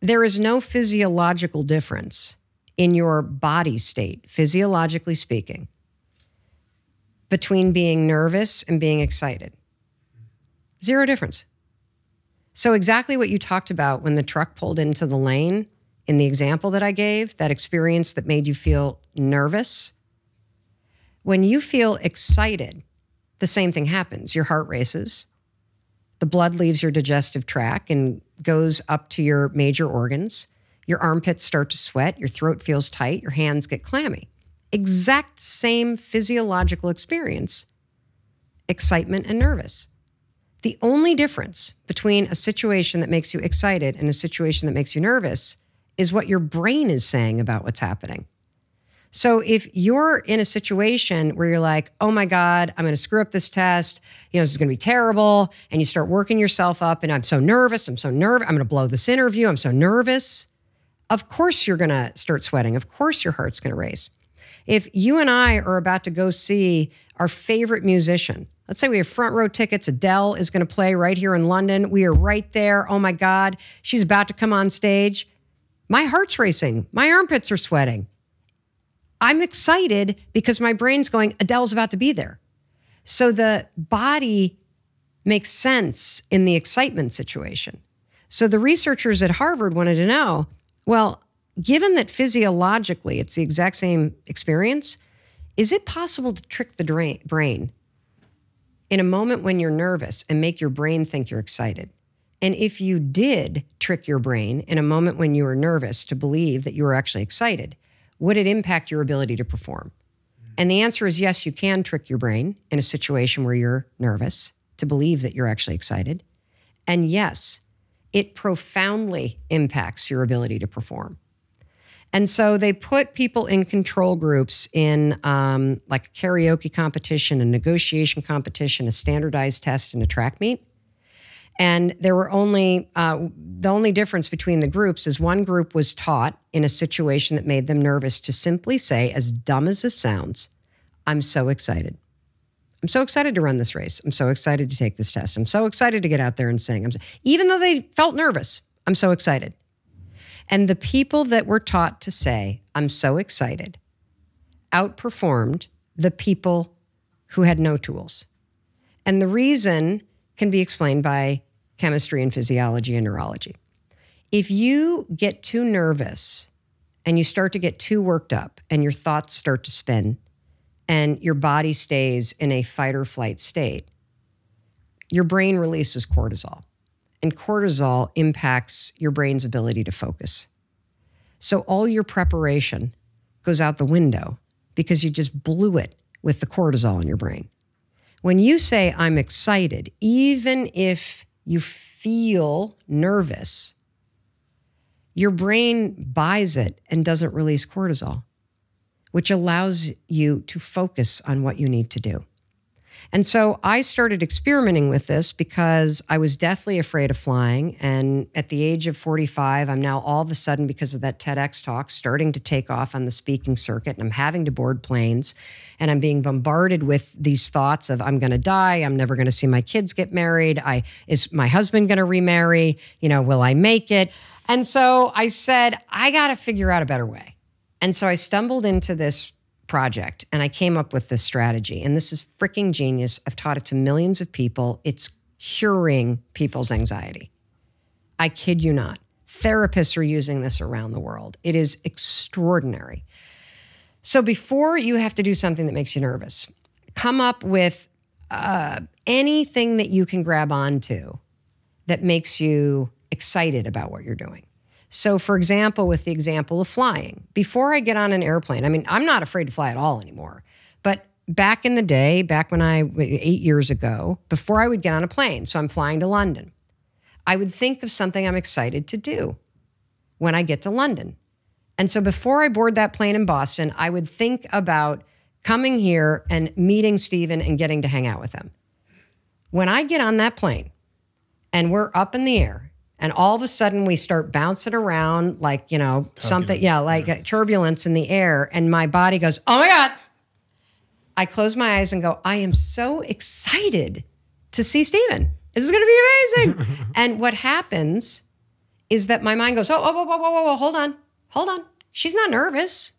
there is no physiological difference in your body state, physiologically speaking, between being nervous and being excited. Zero difference. So exactly what you talked about when the truck pulled into the lane, in the example that I gave, that experience that made you feel nervous, when you feel excited, the same thing happens. Your heart races, the blood leaves your digestive tract and goes up to your major organs. Your armpits start to sweat, your throat feels tight, your hands get clammy. Exact same physiological experience, excitement and nervous. The only difference between a situation that makes you excited and a situation that makes you nervous is what your brain is saying about what's happening. So if you're in a situation where you're like, oh my God, I'm going to screw up this test, you know, this is going to be terrible, and you start working yourself up, and I'm so nervous, I'm going to blow this interview, I'm so nervous. Of course you're going to start sweating. Of course your heart's going to race. If you and I are about to go see our favorite musician, let's say we have front row tickets, Adele is going to play right here in London. We are right there. Oh my God, she's about to come on stage. My heart's racing. My armpits are sweating. I'm excited because my brain's going, Adele's about to be there. So the body makes sense in the excitement situation. So the researchers at Harvard wanted to know, well, given that physiologically it's the exact same experience, is it possible to trick the brain in a moment when you're nervous and make your brain think you're excited? And if you did trick your brain in a moment when you were nervous to believe that you were actually excited, would it impact your ability to perform? And the answer is yes, you can trick your brain in a situation where you're nervous to believe that you're actually excited. And yes, it profoundly impacts your ability to perform. And so they put people in control groups in like a karaoke competition, a negotiation competition, a standardized test, and a track meet. And there were only, the only difference between the groups is one group was taught in a situation that made them nervous to simply say, as dumb as this sounds, I'm so excited. I'm so excited to run this race. I'm so excited to take this test. I'm so excited to get out there and sing. Even though they felt nervous, I'm so excited. And the people that were taught to say, I'm so excited, outperformed the people who had no tools. And the reason can be explained by chemistry and physiology and neurology. If you get too nervous and you start to get too worked up and your thoughts start to spin and your body stays in a fight or flight state, your brain releases cortisol. And cortisol impacts your brain's ability to focus. So all your preparation goes out the window because you just blew it with the cortisol in your brain. When you say, I'm excited, even if you feel nervous, your brain buys it and doesn't release cortisol, which allows you to focus on what you need to do. And so I started experimenting with this because I was deathly afraid of flying. And at the age of 45, I'm now all of a sudden, because of that TEDx talk, starting to take off on the speaking circuit. And I'm having to board planes. And I'm being bombarded with these thoughts of, I'm going to die. I'm never going to see my kids get married. Is my husband going to remarry? You know, will I make it? And so I said, I got to figure out a better way. And so I stumbled into this project and I came up with this strategy. And this is freaking genius. I've taught it to millions of people. It's curing people's anxiety. I kid you not. Therapists are using this around the world. It is extraordinary. So before you have to do something that makes you nervous, come up with anything that you can grab onto that makes you excited about what you're doing. So for example, with the example of flying, before I get on an airplane, I mean, I'm not afraid to fly at all anymore. But back in the day, back when 8 years ago, before I would get on a plane, so I'm flying to London, I would think of something I'm excited to do when I get to London. And so before I board that plane in Boston, I would think about coming here and meeting Stephen and getting to hang out with him. When I get on that plane and we're up in the air, and all of a sudden we start bouncing around like, you know, something, like turbulence in the air. And my body goes, oh my God. I close my eyes and go, I am so excited to see Stephen. This is going to be amazing. And what happens is that my mind goes, whoa, hold on. She's not nervous.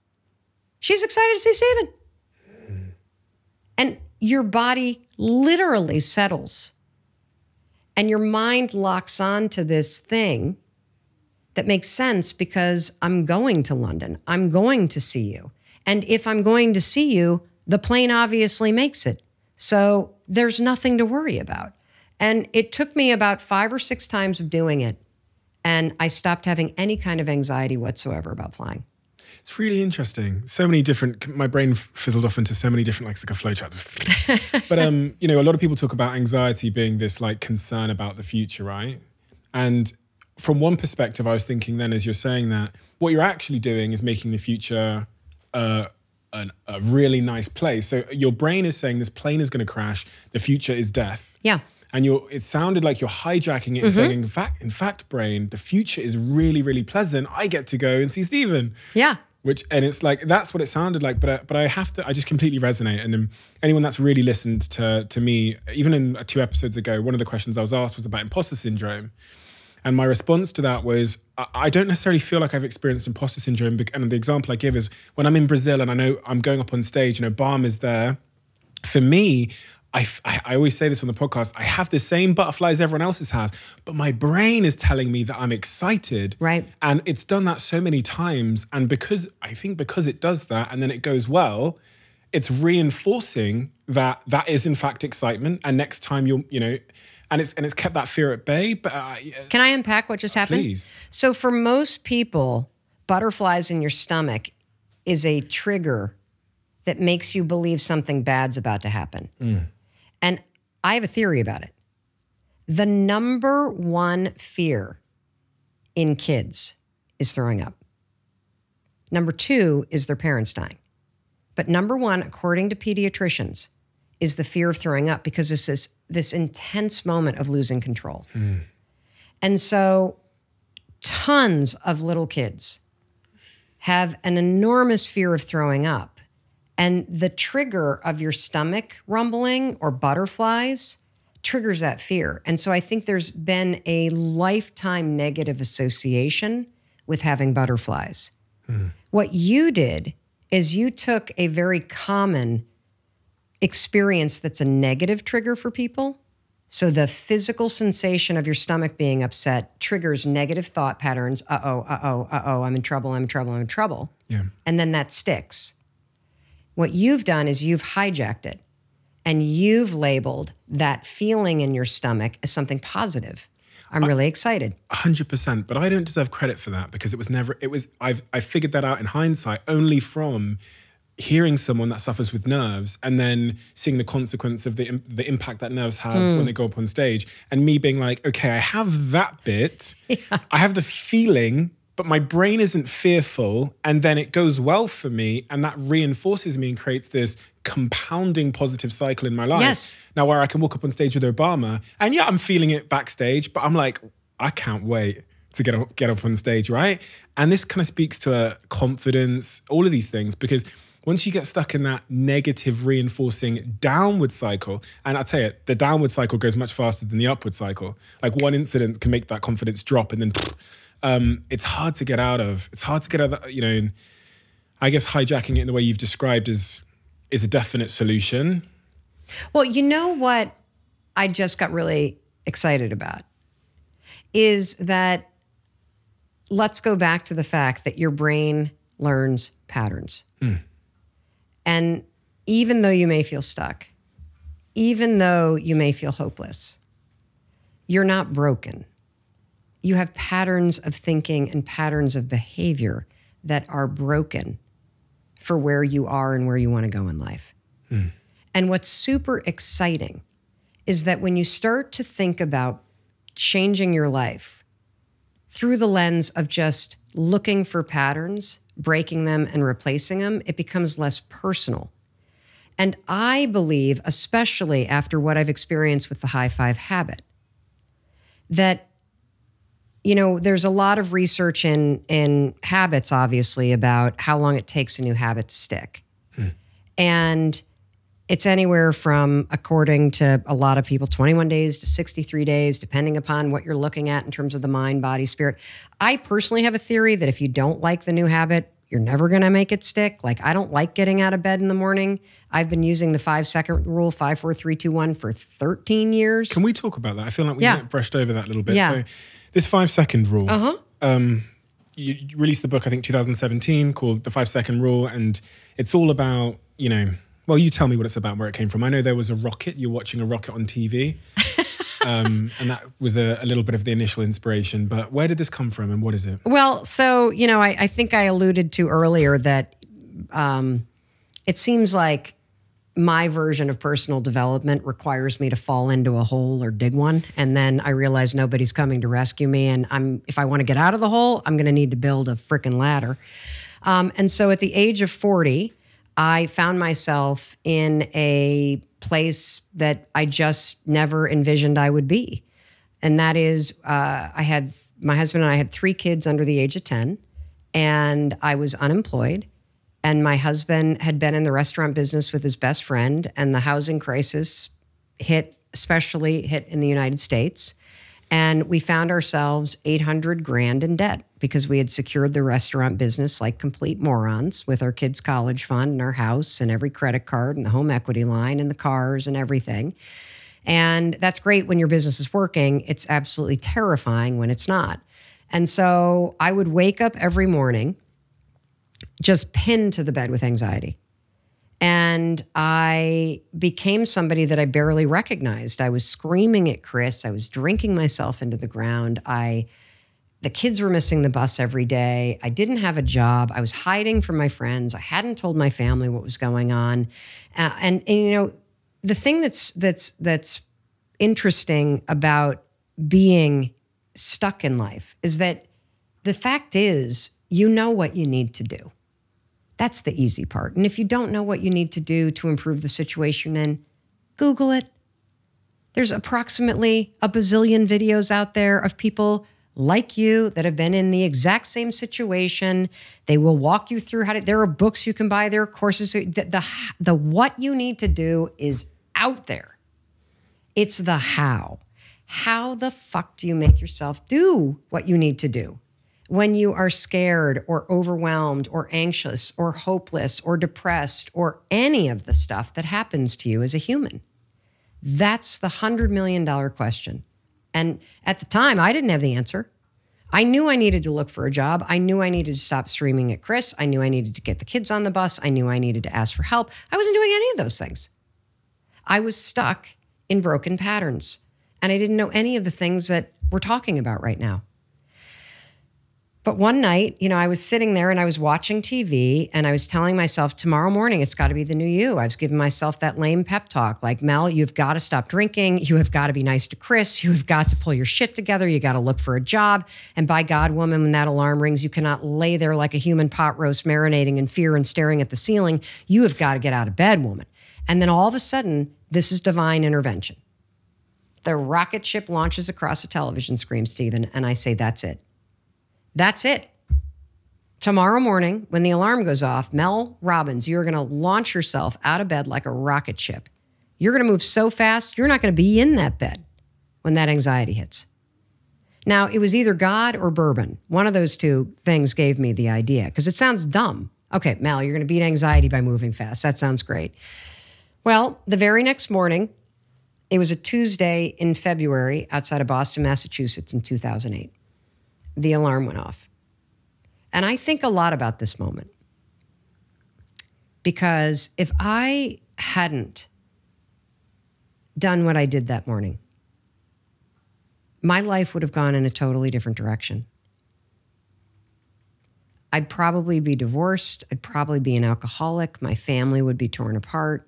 She's excited to see Stephen. And your body literally settles. And your mind locks on to this thing that makes sense because I'm going to London. I'm going to see you. And if I'm going to see you, the plane obviously makes it. So there's nothing to worry about. And it took me about 5 or 6 times of doing it. And I stopped having any kind of anxiety whatsoever about flying. It's really interesting. So many different, my brain fizzled off into so many different, like a flow chart. But, you know, a lot of people talk about anxiety being this like concern about the future, right? And from one perspective, I was thinking then, as you're saying that, what you're actually doing is making the future a really nice place. So your brain is saying this plane is going to crash. The future is death. Yeah. And it sounded like you're hijacking it and saying, in fact, brain, the future is really, really pleasant. I get to go and see Stephen. Yeah. And it's like, that's what it sounded like. But I just completely resonate. And anyone that's really listened to me, even in 2 episodes ago, one of the questions I was asked was about imposter syndrome. And my response to that was, I don't necessarily feel like I've experienced imposter syndrome. And the example I give is when I'm in Brazil and I know I'm going up on stage and Obama is there. For me, I always say this on the podcast, I have the same butterflies everyone else's has, but my brain is telling me that I'm excited. Right. And it's done that so many times. And because it does that and then it goes well, it's reinforcing that is in fact excitement. And next time and it's kept that fear at bay. But can I unpack what just happened? Please. So for most people, butterflies in your stomach is a trigger that makes you believe something bad's about to happen. And I have a theory about it. The number one fear in kids is throwing up. Number 2 is their parents dying. But number 1, according to pediatricians, is the fear of throwing up because it's this this intense moment of losing control. And so tons of little kids have an enormous fear of throwing up. And the trigger of your stomach rumbling or butterflies triggers that fear. And so I think there's been a lifetime negative association with having butterflies. What you did is you took a very common experience that's a negative trigger for people. So the physical sensation of your stomach being upset triggers negative thought patterns. Uh-oh, I'm in trouble, I'm in trouble, I'm in trouble. Yeah. And then that sticks. What you've done is you've hijacked it and you've labeled that feeling in your stomach as something positive. I'm really excited. 100%, but I don't deserve credit for that because I figured that out in hindsight only from hearing someone that suffers with nerves and then seeing the consequence of the impact that nerves have when they go up on stage, and me being like, okay, I have that bit, I have the feeling, but my brain isn't fearful, and then it goes well for me, and that reinforces me and creates this compounding positive cycle in my life. Yes. Now where I can walk up on stage with Obama, and yeah, I'm feeling it backstage, but I'm like, I can't wait to get up on stage, right? And this kind of speaks to confidence, all of these things, because once you get stuck in that negative reinforcing downward cycle, and I tell you, the downward cycle goes much faster than the upward cycle. Like one incident can make that confidence drop, and then it's hard to get out of. It's hard to get out of, you know, and I guess hijacking it in the way you've described is a definite solution. Well, you know what I just got really excited about is that let's go back to the fact that your brain learns patterns. And even though you may feel stuck, even though you may feel hopeless, you're not broken. You have patterns of thinking and patterns of behavior that are broken for where you are and where you want to go in life. And what's super exciting is that when you start to think about changing your life through the lens of just looking for patterns, breaking them and replacing them, it becomes less personal. And I believe, especially after what I've experienced with the high five habit, that, you know, there's a lot of research in habits, obviously, about how long it takes a new habit to stick. And it's anywhere from, according to a lot of people, 21 days to 63 days, depending upon what you're looking at in terms of the mind, body, spirit. I personally have a theory that if you don't like the new habit, you're never going to make it stick. Like, I don't like getting out of bed in the morning. I've been using the 5-second rule, 5, 4, 3, 2, 1 for 13 years. Can we talk about that? I feel like we brushed over that a little bit. Yeah. So this 5-second rule, you released the book, I think 2017, called The 5-Second Rule. And it's all about, you know, well, you tell me what it's about, where it came from. I know there was a rocket. You're watching a rocket on TV. And that was a little bit of the initial inspiration. But where did this come from and what is it? Well, so, you know, I think I alluded to earlier that it seems like my version of personal development requires me to fall into a hole or dig one. And then I realize nobody's coming to rescue me. And if I want to get out of the hole, I'm going to need to build a freaking ladder. And so at the age of 40, I found myself in a place that I just never envisioned I would be. And that is, my husband and I had 3 kids under the age of 10, and I was unemployed. And my husband had been in the restaurant business with his best friend, and the housing crisis especially hit in the United States. And we found ourselves $800,000 in debt because we had secured the restaurant business like complete morons with our kids' college fund and our house and every credit card and the home equity line and the cars and everything. And that's great when your business is working. It's absolutely terrifying when it's not. And so I would wake up every morning just pinned to the bed with anxiety. And I became somebody that I barely recognized. I was screaming at Chris. I was drinking myself into the ground. The kids were missing the bus every day. I didn't have a job. I was hiding from my friends. I hadn't told my family what was going on. And you know, the thing that's interesting about being stuck in life is that the fact is, you know what you need to do. That's the easy part. And if you don't know what you need to do to improve the situation, then Google it. There's approximately a bazillion videos out there of people like you that have been in the exact same situation. They will walk you through there are books you can buy, there are courses. The what you need to do is out there. It's the how. How the fuck do you make yourself do what you need to do when you are scared or overwhelmed or anxious or hopeless or depressed or any of the stuff that happens to you as a human? That's the $100 million question. And at the time, I didn't have the answer. I knew I needed to look for a job. I knew I needed to stop screaming at Chris. I knew I needed to get the kids on the bus. I knew I needed to ask for help. I wasn't doing any of those things. I was stuck in broken patterns. And I didn't know any of the things that we're talking about right now. But one night, I was sitting there and I was watching TV and I was telling myself, tomorrow morning, it's got to be the new you. I was giving myself that lame pep talk like, Mel, you've got to stop drinking. You have got to be nice to Chris. You have got to pull your shit together. You got to look for a job. And by God, woman, when that alarm rings, you cannot lay there like a human pot roast marinating in fear and staring at the ceiling. You have got to get out of bed, woman. And then all of a sudden, this is divine intervention. The rocket ship launches across a television screen, Stephen, and I say, that's it. That's it. Tomorrow morning, when the alarm goes off, Mel Robbins, you're going to launch yourself out of bed like a rocket ship. You're going to move so fast, you're not going to be in that bed when that anxiety hits. Now, it was either God or bourbon. One of those two things gave me the idea because it sounds dumb. Okay, Mel, you're going to beat anxiety by moving fast. That sounds great. Well, the very next morning, it was a Tuesday in February outside of Boston, Massachusetts in 2008. The alarm went off. And I think a lot about this moment because if I hadn't done what I did that morning, my life would have gone in a totally different direction. I'd probably be divorced. I'd probably be an alcoholic. My family would be torn apart.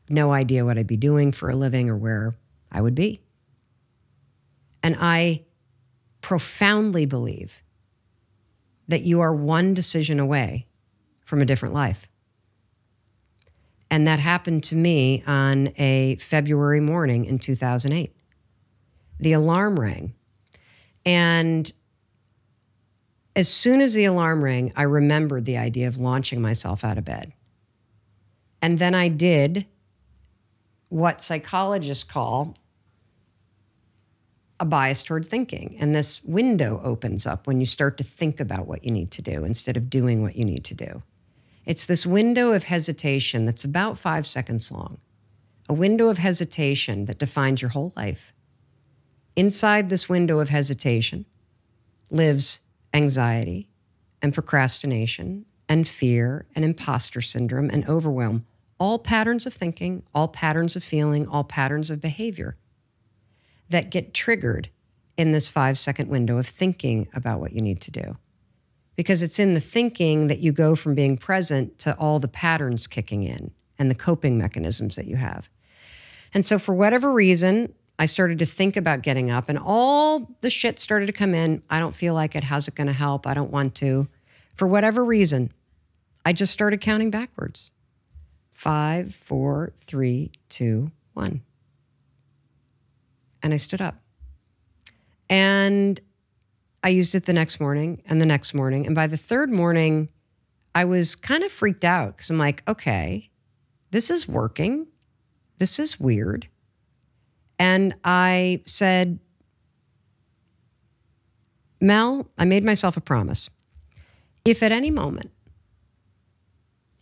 No idea what I'd be doing for a living or where I would be. And I profoundly believe that you are one decision away from a different life. And that happened to me on a February morning in 2008. The alarm rang. And as soon as the alarm rang, I remembered the idea of launching myself out of bed. And then I did what psychologists call a bias toward thinking. And this window opens up when you start to think about what you need to do instead of doing what you need to do. It's this window of hesitation that's about 5 seconds long, a window of hesitation that defines your whole life. Inside this window of hesitation lives anxiety and procrastination and fear and imposter syndrome and overwhelm, all patterns of thinking, all patterns of feeling, all patterns of behavior that get triggered in this 5-second window of thinking about what you need to do. Because it's in the thinking that you go from being present to all the patterns kicking in and the coping mechanisms that you have. And so for whatever reason, I started to think about getting up and all the shit started to come in. I don't feel like it. How's it going to help? I don't want to. For whatever reason, I just started counting backwards. 5, 4, 3, 2, 1. And I stood up. And I used it the next morning and the next morning. And by the third morning, I was kind of freaked out because I'm like, okay, this is working. This is weird. And I said, Mel, I made myself a promise. If at any moment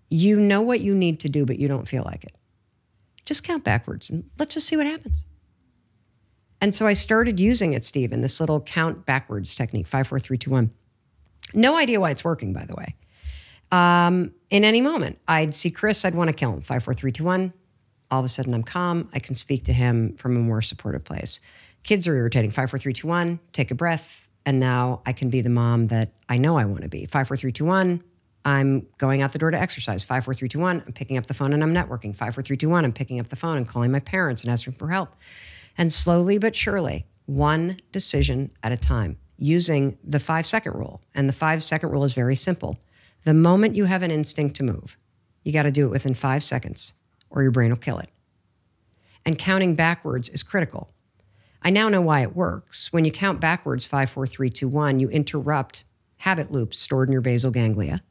you know what you need to do, but you don't feel like it, just count backwards and let's just see what happens. And so I started using it, Stephen, this little count backwards technique, 5, 4, 3, 2, 1. No idea why it's working, by the way. In any moment, I'd see Chris, I'd want to kill him. 5, 4, 3, 2, 1. All of a sudden, I'm calm. I can speak to him from a more supportive place. Kids are irritating. 5, 4, 3, 2, 1. Take a breath. And now I can be the mom that I know I want to be. 5, 4, 3, 2, 1. I'm going out the door to exercise. 5, 4, 3, 2, 1. I'm picking up the phone and I'm networking. 5, 4, 3, 2, 1. I'm picking up the phone and calling my parents and asking for help. And slowly but surely, one decision at a time, using the 5-second rule. And the 5-second rule is very simple. The moment you have an instinct to move, you got to do it within 5 seconds or your brain will kill it. And counting backwards is critical. I now know why it works. When you count backwards, 5, 4, 3, 2, 1, you interrupt habit loops stored in your basal ganglia.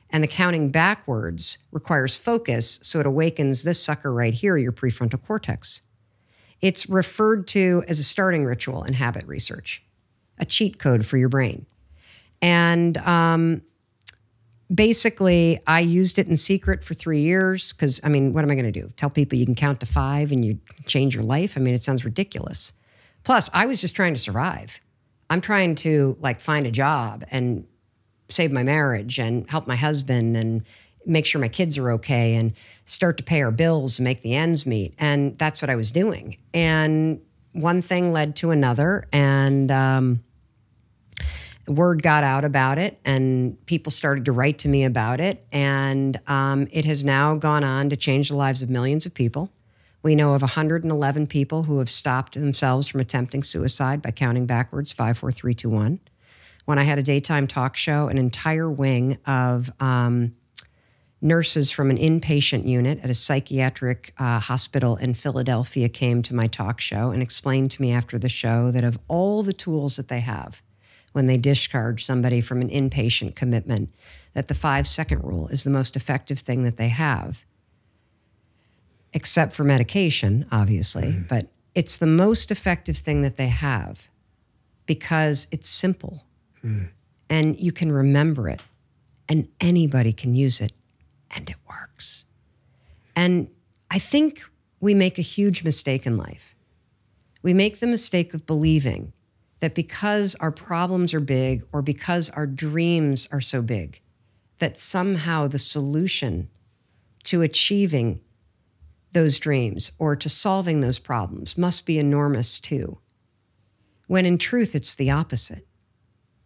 And the counting backwards requires focus, so it awakens this sucker right here, your prefrontal cortex. It's referred to as a starting ritual in habit research, a cheat code for your brain. And basically, I used it in secret for 3 years because, I mean, what am I going to do? Tell people you can count to 5 and you change your life? I mean, it sounds ridiculous. Plus, I was just trying to survive. I'm trying to like find a job and save my marriage and help my husband and make sure my kids are okay and start to pay our bills and make the ends meet. And that's what I was doing. And one thing led to another, and word got out about it, and people started to write to me about it. And it has now gone on to change the lives of millions of people. We know of 111 people who have stopped themselves from attempting suicide by counting backwards, 5, 4, 3, 2, 1. When I had a daytime talk show, an entire wing of nurses from an inpatient unit at a psychiatric hospital in Philadelphia came to my talk show and explained to me after the show that of all the tools that they have when they discharge somebody from an inpatient commitment, that the 5-second rule is the most effective thing that they have, except for medication, obviously, but it's the most effective thing that they have because it's simple and you can remember it and anybody can use it and it works. And I think we make a huge mistake in life. We make the mistake of believing that because our problems are big or because our dreams are so big, that somehow the solution to achieving those dreams or to solving those problems must be enormous too. When in truth, it's the opposite.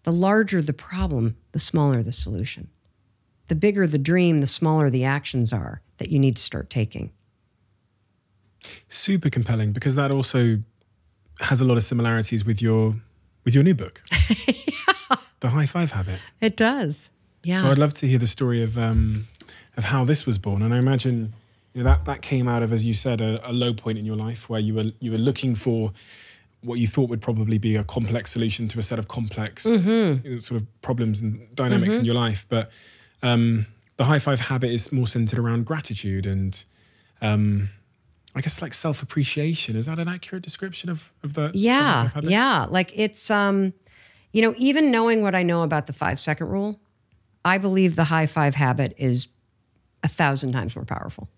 The larger the problem, the smaller the solution. The bigger the dream, the smaller the actions are that you need to start taking. Super compelling, because that also has a lot of similarities with your new book, The High Five Habit. It does. Yeah. So I'd love to hear the story of how this was born. And I imagine that came out of, as you said, a low point in your life where you were looking for what you thought would probably be a complex solution to a set of complex sort of problems and dynamics in your life. But the High Five Habit is more centered around gratitude and I guess like self-appreciation. Is that an accurate description of the Yeah, High Five Habit? yeah. Like it's, even knowing what I know about the 5-second rule, I believe the High Five Habit is 1,000 times more powerful.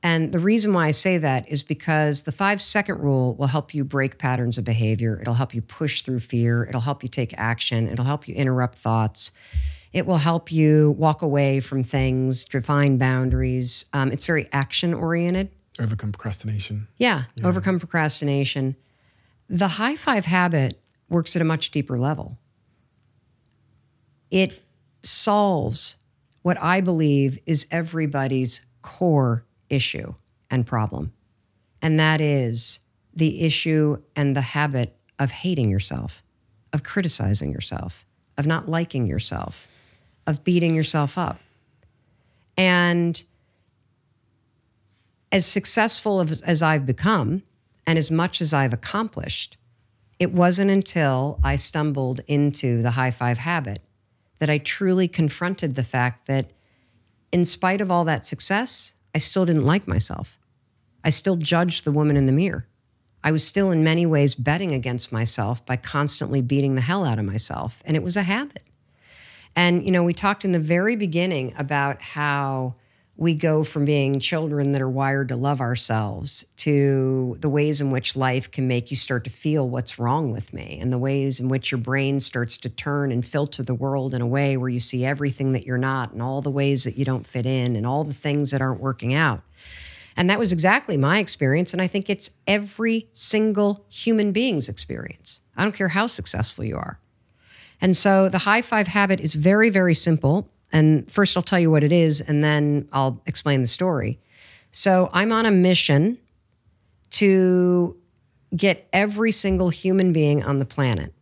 And the reason why I say that is because the 5-second rule will help you break patterns of behavior. It'll help you push through fear. It'll help you take action. It'll help you interrupt thoughts. It will help you walk away from things, define boundaries. It's very action-oriented. Overcome procrastination. Yeah, overcome procrastination. The High Five Habit works at a much deeper level. It solves what I believe is everybody's core issue and problem. And that is the issue and the habit of hating yourself, of criticizing yourself, of not liking yourself, of beating yourself up. And as successful as I've become and as much as I've accomplished, it wasn't until I stumbled into the High Five Habit that I truly confronted the fact that in spite of all that success, I still didn't like myself. I still judged the woman in the mirror. I was still in many ways betting against myself by constantly beating the hell out of myself. And it was a habit. And, we talked in the very beginning about how we go from being children that are wired to love ourselves to the ways in which life can make you start to feel what's wrong with me, and the ways in which your brain starts to turn and filter the world in a way where you see everything that you're not and all the ways that you don't fit in and all the things that aren't working out. And that was exactly my experience, and I think it's every single human being's experience. I don't care how successful you are. And so the High Five Habit is very, very simple. And first I'll tell you what it is, and then I'll explain the story. So I'm on a mission to get every single human being on the planet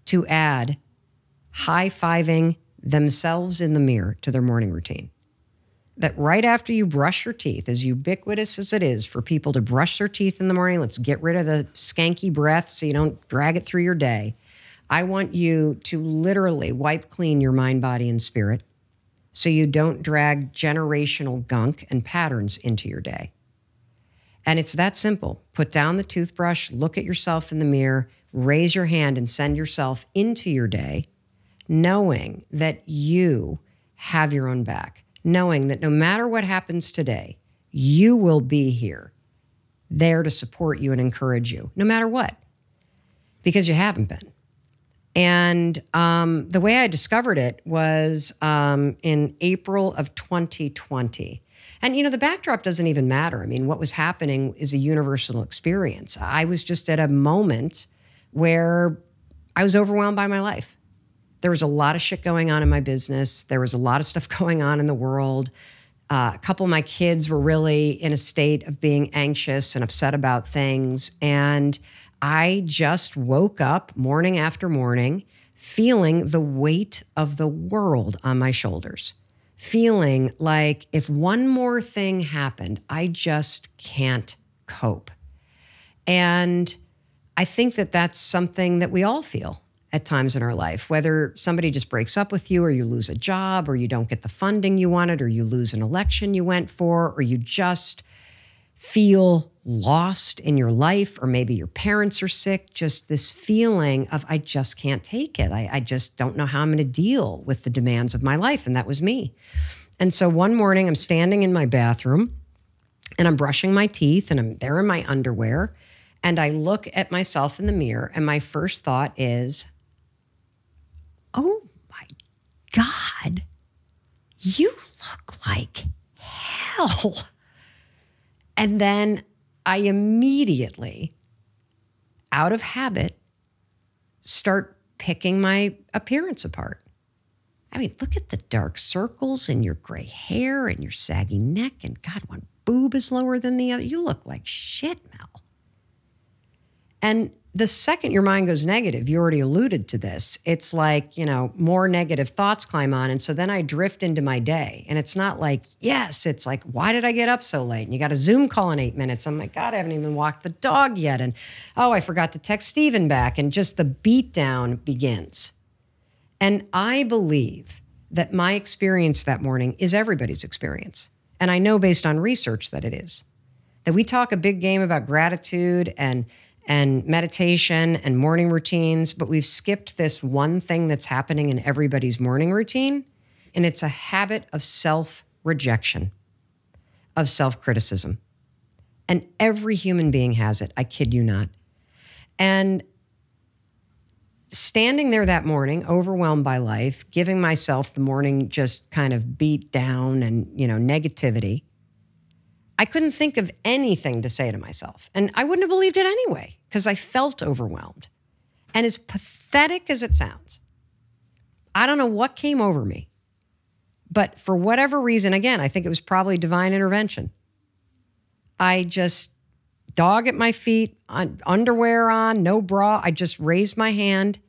to add high-fiving themselves in the mirror to their morning routine. that right after you brush your teeth, as ubiquitous as it is for people to brush their teeth in the morning, let's get rid of the skanky breath so you don't drag it through your day. I want you to literally wipe clean your mind, body, and spirit so you don't drag generational gunk and patterns into your day. And it's that simple. Put down the toothbrush, look at yourself in the mirror, raise your hand and send yourself into your day, knowing that you have your own back, knowing that no matter what happens today, you will be here, there to support you and encourage you, no matter what, because you haven't been. And the way I discovered it was in April of 2020. And, you know, the backdrop doesn't even matter. I mean, what was happening is a universal experience. I was just at a moment where I was overwhelmed by my life. There was a lot of shit going on in my business. There was a lot of stuff going on in the world. A couple of my kids were really in a state of being anxious and upset about things. And I just woke up morning after morning feeling the weight of the world on my shoulders, feeling like if one more thing happened, I just can't cope. And I think that that's something that we all feel at times in our life, whether somebody just breaks up with you or you lose a job or you don't get the funding you wanted or you lose an election you went for or you just feel lost in your life, or maybe your parents are sick, just this feeling of, I just can't take it. I just don't know how I'm going to deal with the demands of my life. And that was me. And so one morning I'm standing in my bathroom and I'm brushing my teeth and I'm there in my underwear and I look at myself in the mirror and my first thought is, oh my God, you look like hell. And then I immediately, out of habit, start picking my appearance apart. I mean, look at the dark circles in your gray hair and your saggy neck. And God, one boob is lower than the other. You look like shit, Mel. And the second your mind goes negative, you already alluded to this, it's like, you know, more negative thoughts climb on. And so then I drift into my day. And it's not like, yes, it's like, why did I get up so late? And you got a Zoom call in 8 minutes. I'm like, God, I haven't even walked the dog yet. And, oh, I forgot to text Steven back. And just the beatdown begins. And I believe that my experience that morning is everybody's experience. And I know based on research that it is. That we talk a big game about gratitude and meditation and morning routines, but we've skipped this one thing that's happening in everybody's morning routine, and it's a habit of self-rejection, of self-criticism. And every human being has it, I kid you not. And standing there that morning, overwhelmed by life, giving myself the morning just kind of beat down and, you know, negativity, I couldn't think of anything to say to myself. And I wouldn't have believed it anyway, because I felt overwhelmed. And as pathetic as it sounds, I don't know what came over me. But for whatever reason, again, I think it was probably divine intervention. I just, dog at my feet, underwear on, no bra. I just raised my hand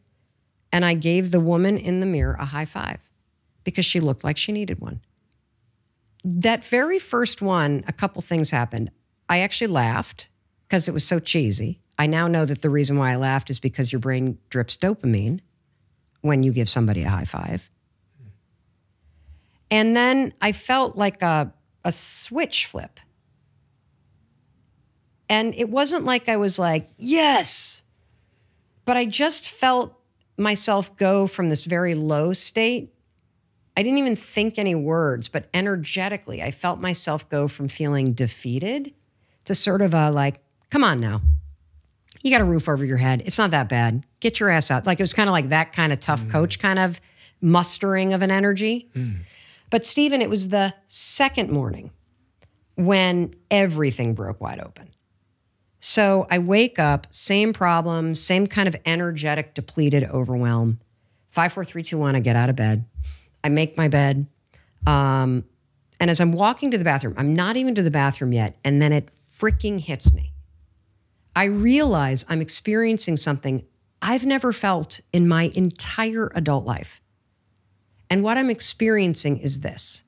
and I gave the woman in the mirror a high five because she looked like she needed one. That very first one, a couple things happened. I actually laughed because it was so cheesy. I now know that the reason why I laughed is because your brain drips dopamine when you give somebody a high five. And then I felt like a switch flip. And it wasn't like I was like, yes, but I just felt myself go from this very low state. I didn't even think any words, but energetically, I felt myself go from feeling defeated to sort of a like, come on now. You got a roof over your head. It's not that bad. Get your ass out. Like it was kind of like that kind of tough coach kind of mustering of an energy. But Steven, it was the second morning when everything broke wide open. So I wake up, same problem, same kind of energetic, depleted overwhelm. 5, 4, 3, 2, 1, I get out of bed. I make my bed. And as I'm walking to the bathroom, I'm not even to the bathroom yet, and then it freaking hits me. I realize I'm experiencing something I've never felt in my entire adult life. And what I'm experiencing is this.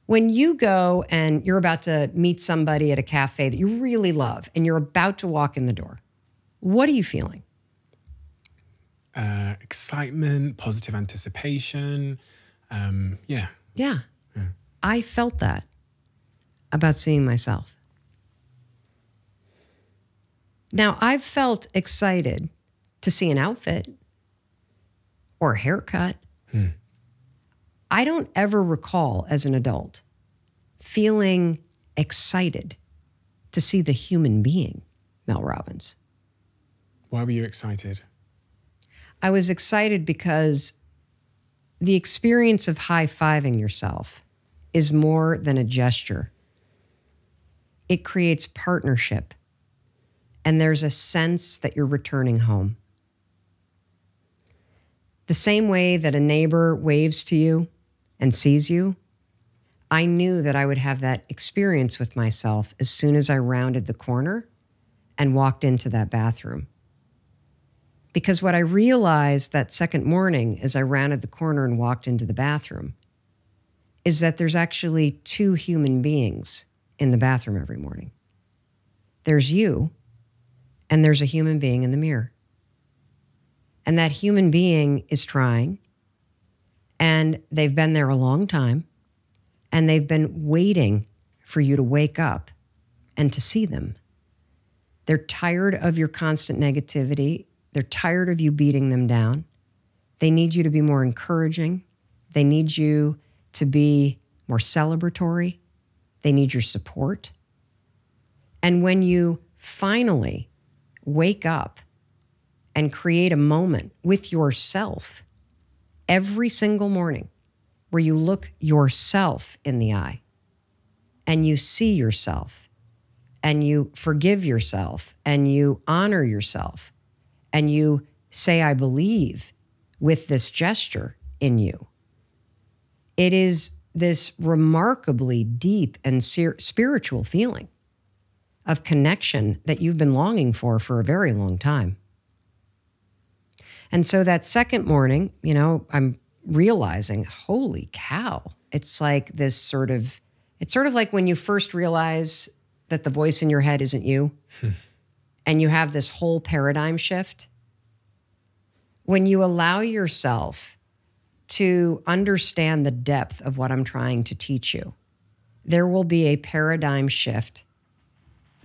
When you go and you're about to meet somebody at a cafe that you really love and you're about to walk in the door, what are you feeling? Excitement, positive anticipation. Yeah. Yeah. I felt that about seeing myself. Now, I've felt excited to see an outfit or a haircut. I don't ever recall as an adult feeling excited to see the human being, Mel Robbins. Why were you excited? I was excited because the experience of high-fiving yourself is more than a gesture. It creates partnership, and there's a sense that you're returning home. The same way that a neighbor waves to you and sees you, I knew that I would have that experience with myself as soon as I rounded the corner and walked into that bathroom. Because what I realized that second morning as I rounded the corner and walked into the bathroom is that there's actually two human beings in the bathroom every morning. There's you, and there's a human being in the mirror. And that human being is trying, and they've been there a long time, and they've been waiting for you to wake up and to see them. They're tired of your constant negativity. They're tired of you beating them down. They need you to be more encouraging. They need you to be more celebratory. They need your support. And when you finally wake up and create a moment with yourself every single morning where you look yourself in the eye and you see yourself and you forgive yourself and you honor yourself and you say, I believe with this gesture in you, it is this remarkably deep and spiritual feeling of connection that you've been longing for a very long time. And so that second morning, you know, I'm realizing, holy cow, it's like this sort of, it's sort of like when you first realize that the voice in your head isn't you and you have this whole paradigm shift. When you allow yourself to understand the depth of what I'm trying to teach you, there will be a paradigm shift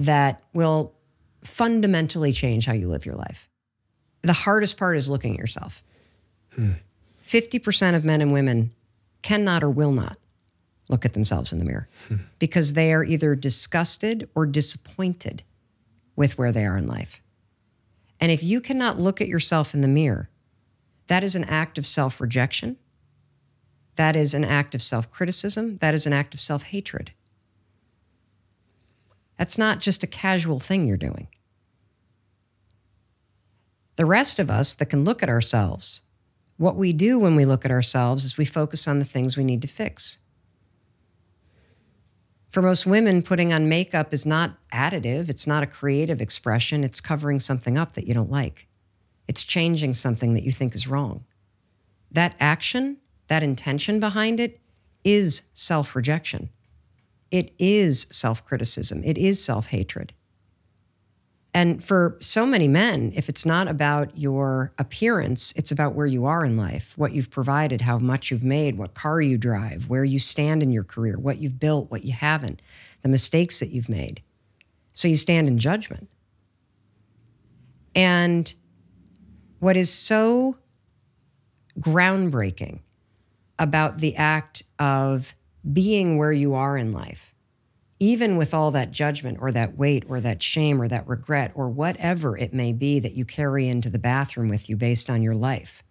that will fundamentally change how you live your life. The hardest part is looking at yourself. 50% of men and women cannot or will not look at themselves in the mirror because they are either disgusted or disappointed with where they are in life. And if you cannot look at yourself in the mirror, that is an act of self-rejection. That is an act of self-criticism. That is an act of self-hatred. That's not just a casual thing you're doing. The rest of us that can look at ourselves, what we do when we look at ourselves is we focus on the things we need to fix. For most women, putting on makeup is not additive. It's not a creative expression. It's covering something up that you don't like. It's changing something that you think is wrong. That action, that intention behind it is self-rejection. It is self-criticism. It is self-hatred. And for so many men, if it's not about your appearance, it's about where you are in life, what you've provided, how much you've made, what car you drive, where you stand in your career, what you've built, what you haven't, the mistakes that you've made. So you stand in judgment. And what is so groundbreaking about the act of being where you are in life, even with all that judgment or that weight or that shame or that regret or whatever it may be that you carry into the bathroom with you based on your life.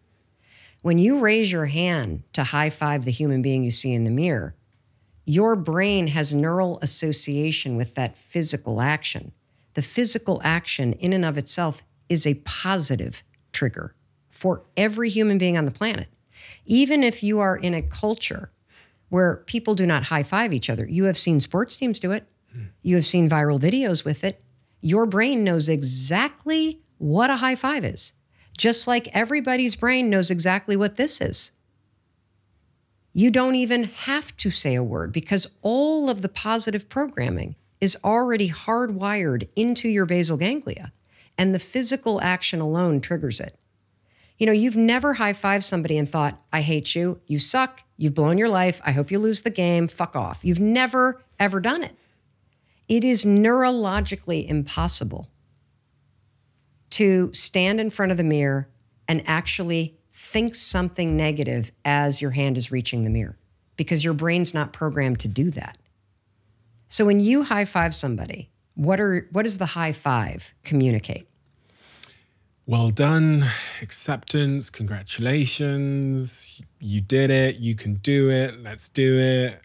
When you raise your hand to high-five the human being you see in the mirror, your brain has neural association with that physical action. The physical action in and of itself is a positive trigger for every human being on the planet. Even if you are in a culture where people do not high-five each other. You have seen sports teams do it. You have seen viral videos with it. Your brain knows exactly what a high-five is, just like everybody's brain knows exactly what this is. You don't even have to say a word because all of the positive programming is already hardwired into your basal ganglia, and the physical action alone triggers it. You know, you've never high-fived somebody and thought, I hate you, you suck, you've blown your life, I hope you lose the game, fuck off. You've never, ever done it. It is neurologically impossible to stand in front of the mirror and actually think something negative as your hand is reaching the mirror because your brain's not programmed to do that. So when you high-five somebody, what does the high five communicate? Well done, acceptance, congratulations, you did it, you can do it, let's do it.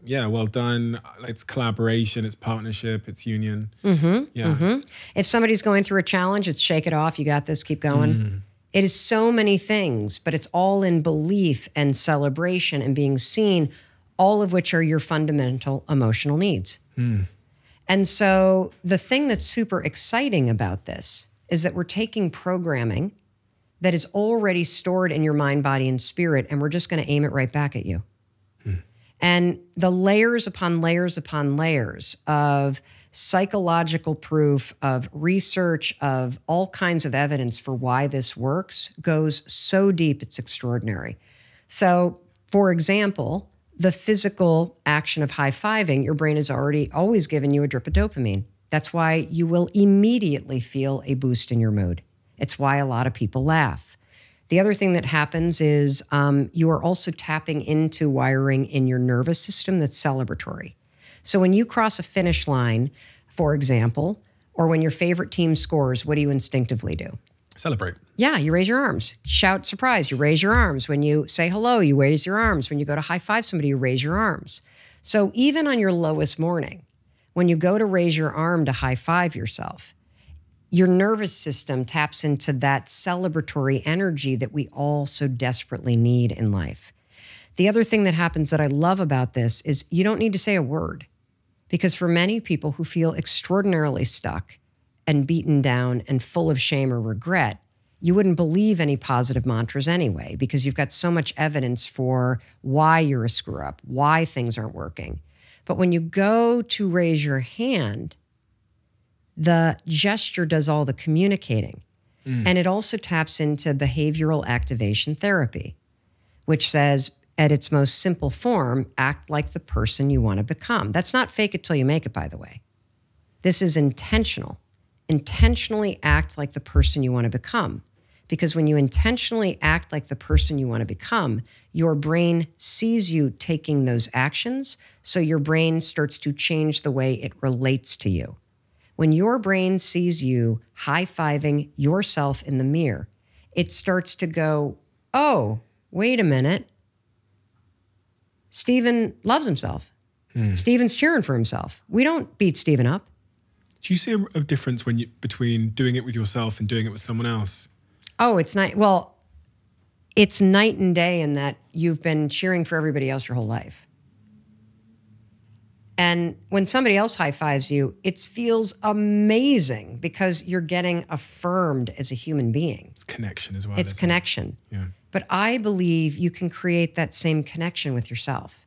Yeah, well done. It's collaboration, it's partnership, it's union. If somebody's going through a challenge, it's shake it off, you got this, keep going. It is so many things, but it's all in belief and celebration and being seen, all of which are your fundamental emotional needs. And so the thing that's super exciting about this is that we're taking programming that is already stored in your mind, body, and spirit, and we're just going to aim it right back at you. And the layers upon layers upon layers of psychological proof, of research, of all kinds of evidence for why this works goes so deep, it's extraordinary. So, for example, the physical action of high-fiving, your brain has always given you a drip of dopamine. That's why you will immediately feel a boost in your mood. It's why a lot of people laugh. The other thing that happens is you are also tapping into wiring in your nervous system that's celebratory. So when you cross a finish line, for example, or when your favorite team scores, what do you instinctively do? Celebrate. Yeah, you raise your arms. Shout surprise, you raise your arms. When you say hello, you raise your arms. When you go to high five somebody, you raise your arms. So even on your lowest morning, when you go to raise your arm to high five yourself, your nervous system taps into that celebratory energy that we all so desperately need in life. The other thing that happens that I love about this is you don't need to say a word, because for many people who feel extraordinarily stuck and beaten down and full of shame or regret, you wouldn't believe any positive mantras anyway, because you've got so much evidence for why you're a screw up, why things aren't working. But when you go to raise your hand, the gesture does all the communicating. And it also taps into behavioral activation therapy, which says, at its most simple form, act like the person you want to become. That's not fake it till you make it, by the way. This is intentional. Intentionally act like the person you want to become. Because when you intentionally act like the person you want to become, your brain sees you taking those actions, so your brain starts to change the way it relates to you. When your brain sees you high-fiving yourself in the mirror, it starts to go, oh, wait a minute. Stephen loves himself. Stephen's cheering for himself. We don't beat Stephen up. Do you see a difference between doing it with yourself and doing it with someone else? Oh, it's night. Well, it's night and day in that you've been cheering for everybody else your whole life. And when somebody else high-fives you, it feels amazing because you're getting affirmed as a human being. It's connection as well. It's connection. Yeah. But I believe you can create that same connection with yourself.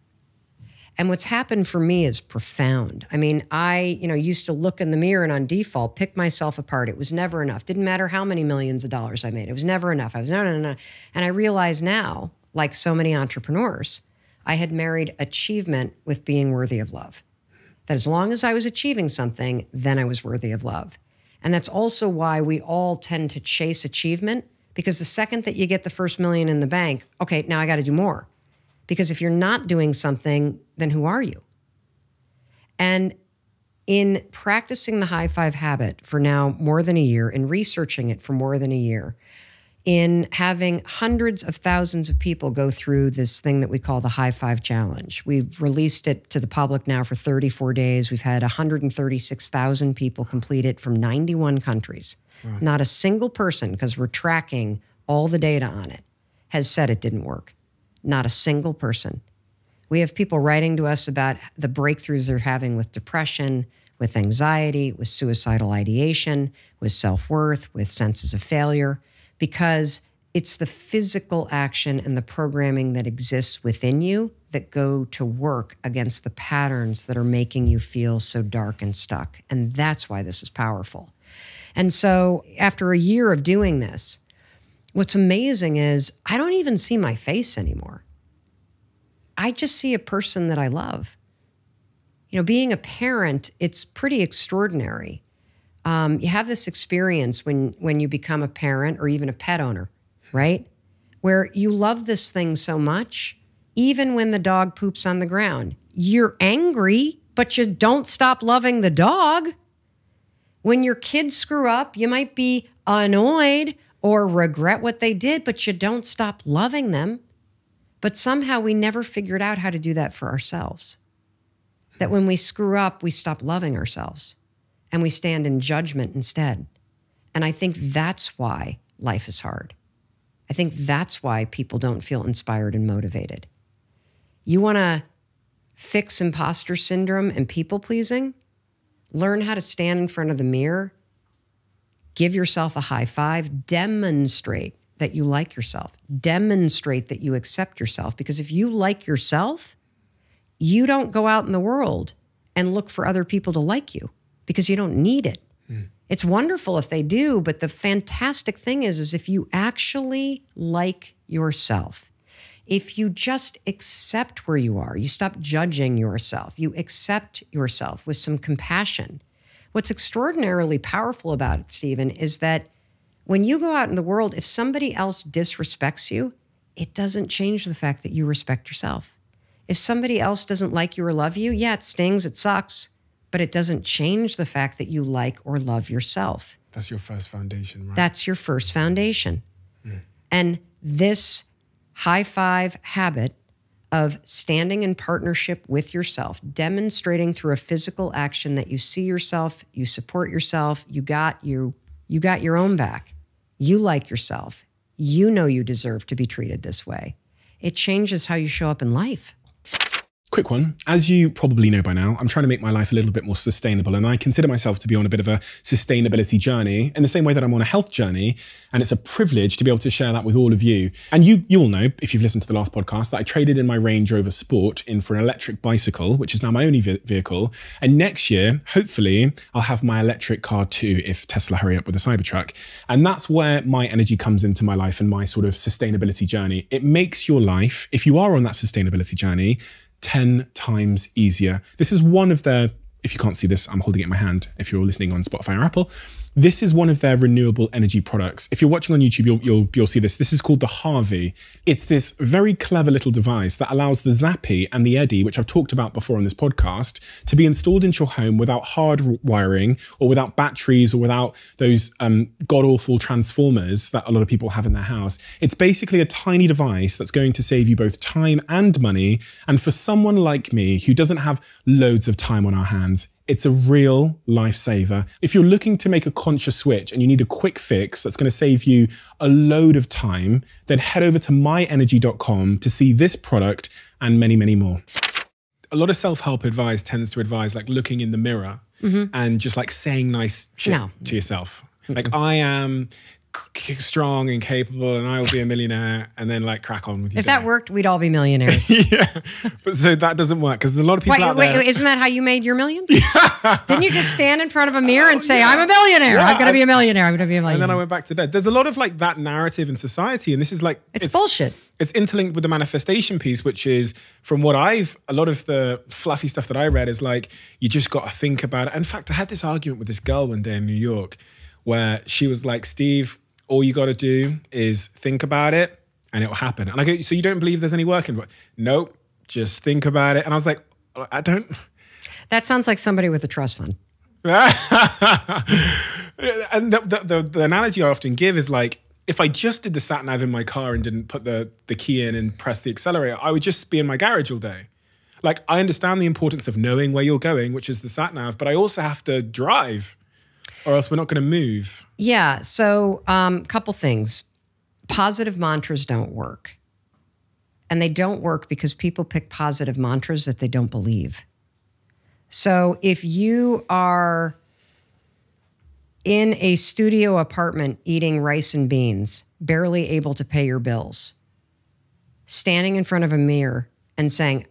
And what's happened for me is profound. I mean, I used to look in the mirror and on default, pick myself apart. It was never enough. Didn't matter how many millions of dollars I made. It was never enough. I was no. And I realize now, like so many entrepreneurs, I had married achievement with being worthy of love. That as long as I was achieving something, then I was worthy of love. And that's also why we all tend to chase achievement, because the second that you get the first million in the bank, okay, now I got to do more. Because if you're not doing something, then who are you? And in practicing the high five habit for now more than a year, in researching it for more than a year, in having hundreds of thousands of people go through this thing that we call the High Five Challenge. We've released it to the public now for 34 days. We've had 136,000 people complete it from 91 countries. Wow. Not a single person, because we're tracking all the data on it, has said it didn't work. Not a single person. We have people writing to us about the breakthroughs they're having with depression, with anxiety, with suicidal ideation, with self-worth, with senses of failure, because It's the physical action and the programming that exists within you that go to work against the patterns that are making you feel so dark and stuck. And that's why this is powerful. And so after a year of doing this, what's amazing is I don't even see my face anymore. I just see a person that I love. You know, being a parent, it's pretty extraordinary. You have this experience when you become a parent or even a pet owner, right? Where you love this thing so much, even when the dog poops on the ground. You're angry, but you don't stop loving the dog. When your kids screw up, you might be annoyed or regret what they did, but you don't stop loving them. But somehow we never figured out how to do that for ourselves. That when we screw up, we stop loving ourselves and we stand in judgment instead. And I think that's why life is hard. I think that's why people don't feel inspired and motivated. You want to fix imposter syndrome and people pleasing? Learn how to stand in front of the mirror, give yourself a high five, demonstrate that you like yourself, demonstrate that you accept yourself. Because if you like yourself, you don't go out in the world and look for other people to like you because you don't need it. It's wonderful if they do, but the fantastic thing is if you actually like yourself, if you just accept where you are, you stop judging yourself, you accept yourself with some compassion. What's extraordinarily powerful about it, Stephen, is that when you go out in the world, if somebody else disrespects you, it doesn't change the fact that you respect yourself. If somebody else doesn't like you or love you, yeah, it stings, it sucks, but it doesn't change the fact that you like or love yourself. That's your first foundation, right? That's your first foundation. And this high five habit of standing in partnership with yourself, demonstrating through a physical action that you see yourself, you support yourself, you got your own back. You like yourself. You know you deserve to be treated this way. It changes how you show up in life. Quick one. As you probably know by now, I'm trying to make my life a little bit more sustainable, and I consider myself to be on a bit of a sustainability journey in the same way that I'm on a health journey, and it's a privilege to be able to share that with all of you. And you all know, if you've listened to the last podcast, that I traded in my Range Rover Sport in for an electric bicycle, which is now my only vehicle. And next year, hopefully, I'll have my electric car too, if Tesla hurry up with the Cybertruck. And that's where my energy comes into my life and my sort of sustainability journey. It makes your life, if you are on that sustainability journey, 10 times easier. This is one of their, if you can't see this, I'm holding it in my hand if you're listening on Spotify or Apple. This is one of their renewable energy products. If you're watching on YouTube, you'll see this. This is called the Harvey. It's this very clever little device that allows the Zappy and the Eddy, which I've talked about before on this podcast, to be installed into your home without hard wiring or without batteries or without those god-awful transformers that a lot of people have in their house. It's basically a tiny device that's going to save you both time and money. And for someone like me who doesn't have loads of time on our hands, it's a real lifesaver. If you're looking to make a conscious switch and you need a quick fix that's going to save you a load of time, then head over to myenergy.com to see this product and many, many more. A lot of self-help advice tends to advise like looking in the mirror and just like saying nice shit to yourself. Like, I am strong and capable and I will be a millionaire, and then like crack on with your day. That worked, we'd all be millionaires. Yeah, but so that doesn't work because there's a lot of people out there. Wait, isn't that how you made your millions? Didn't you just stand in front of a mirror and say, I'm a millionaire, I'm going to be a millionaire, I'm going to be a millionaire. And then I went back to bed. There's a lot of like that narrative in society, and this is like... It's bullshit. It's interlinked with the manifestation piece, which is from what a lot of the fluffy stuff that I read is like, you just got to think about it. In fact, I had this argument with this girl one day in New York where she was like, Steve, all you got to do is think about it and it'll happen. And I go, so you don't believe there's any work involved? Nope, just think about it. And I was like, I don't. That sounds like somebody with a trust fund. And the analogy I often give is like, if I just did the sat nav in my car and didn't put the key in and press the accelerator, I would just be in my garage all day. Like, I understand the importance of knowing where you're going, which is the sat nav, but I also have to drive or else we're not going to move. Yeah. So couple things. Positive mantras don't work. And they don't work because people pick positive mantras that they don't believe. So if you are in a studio apartment eating rice and beans barely able to pay your bills, standing in front of a mirror and saying,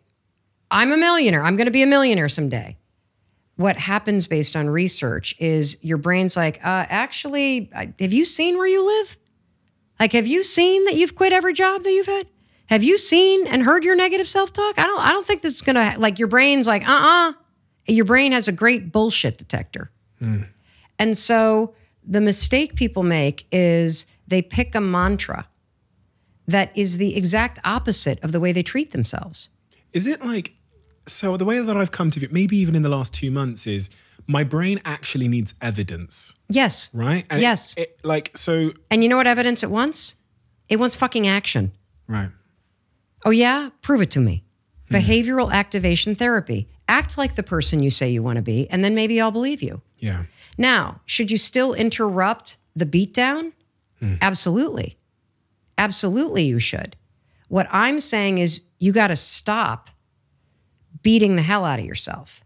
I'm a millionaire. I'm going to be a millionaire someday. What happens based on research is your brain's like, actually, have you seen where you live? Like, have you seen that you've quit every job that you've had? Have you seen and heard your negative self-talk? I don't think this is going to, like, your brain's like, Your brain has a great bullshit detector. And so the mistake people make is they pick a mantra that is the exact opposite of the way they treat themselves. Is it like, so the way that I've come to it, maybe even in the last 2 months, is my brain actually needs evidence. Yes. Right? And yes. And you know what evidence it wants? It wants fucking action. Right. Oh yeah? Prove it to me. Behavioral activation therapy. Act like the person you say you want to be, and then maybe I'll believe you. Yeah. Now, should you still interrupt the beatdown? Absolutely. Absolutely you should. What I'm saying is you got to stop beating the hell out of yourself.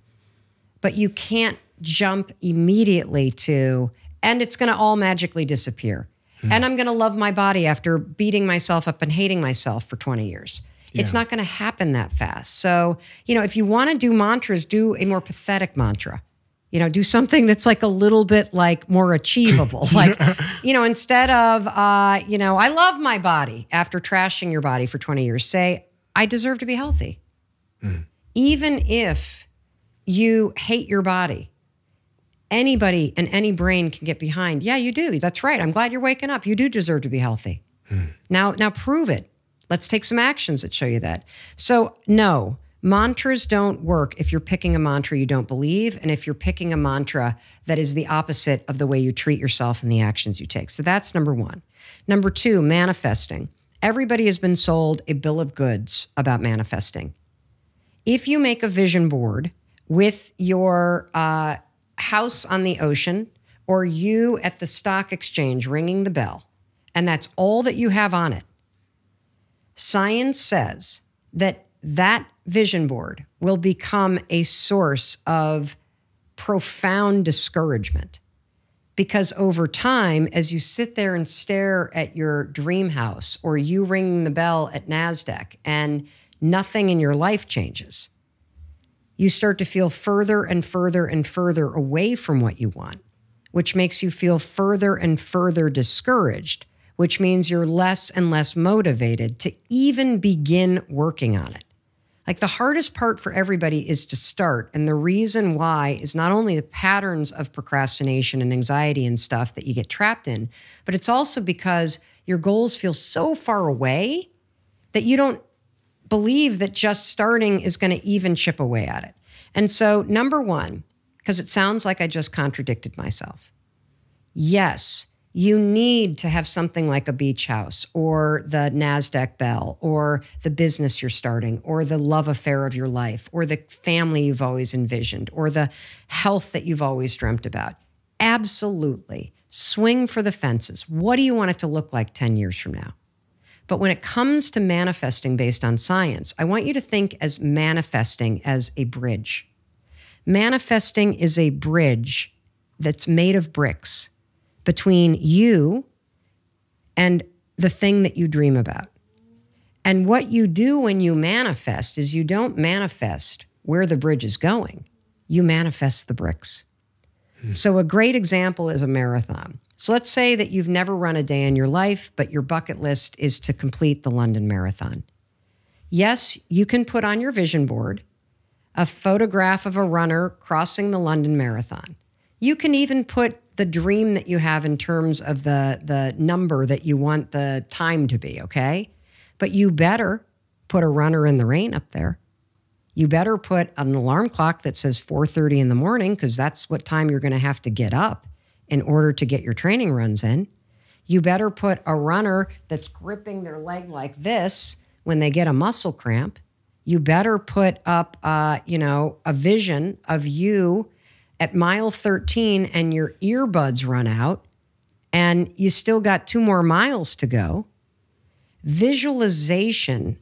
But you can't jump immediately to, and it's going to all magically disappear. And I'm going to love my body after beating myself up and hating myself for 20 years. Yeah. It's not going to happen that fast. So, if you want to do mantras, do a more pathetic mantra. Do something that's like a little bit like more achievable. Like, instead of, I love my body after trashing your body for 20 years, say, I deserve to be healthy. Even if you hate your body, anybody and any brain can get behind. Yeah, you do. That's right. I'm glad you're waking up. You do deserve to be healthy. Now prove it. Let's take some actions that show you that. So no, mantras don't work if you're picking a mantra you don't believe, and if you're picking a mantra that is the opposite of the way you treat yourself and the actions you take. So that's number one. Number two, manifesting. Everybody has been sold a bill of goods about manifesting. If you make a vision board with your house on the ocean, or you at the stock exchange ringing the bell, and that's all that you have on it, science says that that vision board will become a source of profound discouragement. Because over time, as you sit there and stare at your dream house, or you ringing the bell at NASDAQ, and nothing in your life changes, you start to feel further and further and further away from what you want, which makes you feel further and further discouraged, which means you're less and less motivated to even begin working on it. Like, the hardest part for everybody is to start. And the reason why is not only the patterns of procrastination and anxiety and stuff that you get trapped in, but it's also because your goals feel so far away that you don't believe that just starting is going to even chip away at it. And so, number one, because it sounds like I just contradicted myself. Yes, you need to have something like a beach house, or the NASDAQ bell, or the business you're starting, or the love affair of your life, or the family you've always envisioned, or the health that you've always dreamt about. Absolutely. Swing for the fences. What do you want it to look like 10 years from now? But when it comes to manifesting based on science, I want you to think as manifesting as a bridge. Manifesting is a bridge that's made of bricks between you and the thing that you dream about. And what you do when you manifest is you don't manifest where the bridge is going. You manifest the bricks. So a great example is a marathon. So let's say that you've never run a day in your life, but your bucket list is to complete the London Marathon. Yes, you can put on your vision board a photograph of a runner crossing the London Marathon. You can even put the dream that you have in terms of the number that you want the time to be, okay? But you better put a runner in the rain up there. You better put an alarm clock that says 4:30 in the morning, because that's what time you're going to have to get up in order to get your training runs in. You better put a runner that's gripping their leg like this when they get a muscle cramp. You better put up, a vision of you at mile 13 and your earbuds run out and you still got 2 more miles to go. Visualization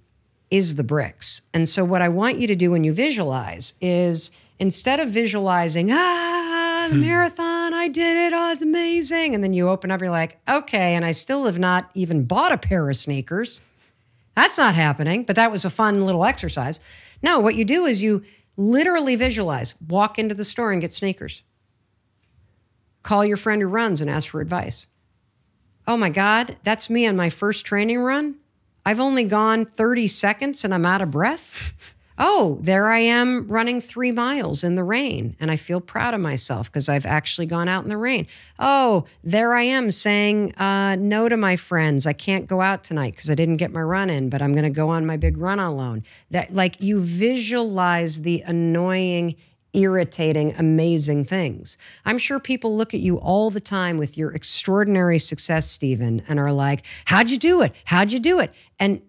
is the bricks. And so what I want you to do when you visualize is, instead of visualizing, the marathon, I I did it. Oh, it's amazing. And then you open up, you're like, okay, and I still have not even bought a pair of sneakers. That's not happening, but that was a fun little exercise. No, what you do is you literally visualize, walk into the store and get sneakers. Call your friend who runs and ask for advice. Oh my God, that's me on my first training run. I've only gone 30 seconds and I'm out of breath. Oh, there I am running 3 miles in the rain and I feel proud of myself because I've actually gone out in the rain. Oh, there I am saying no to my friends. I can't go out tonight because I didn't get my run in, but I'm going to go on my big run alone. That, like, you visualize the annoying, irritating, amazing things. I'm sure people look at you all the time with your extraordinary success, Stephen, and are like, how'd you do it? How'd you do it? And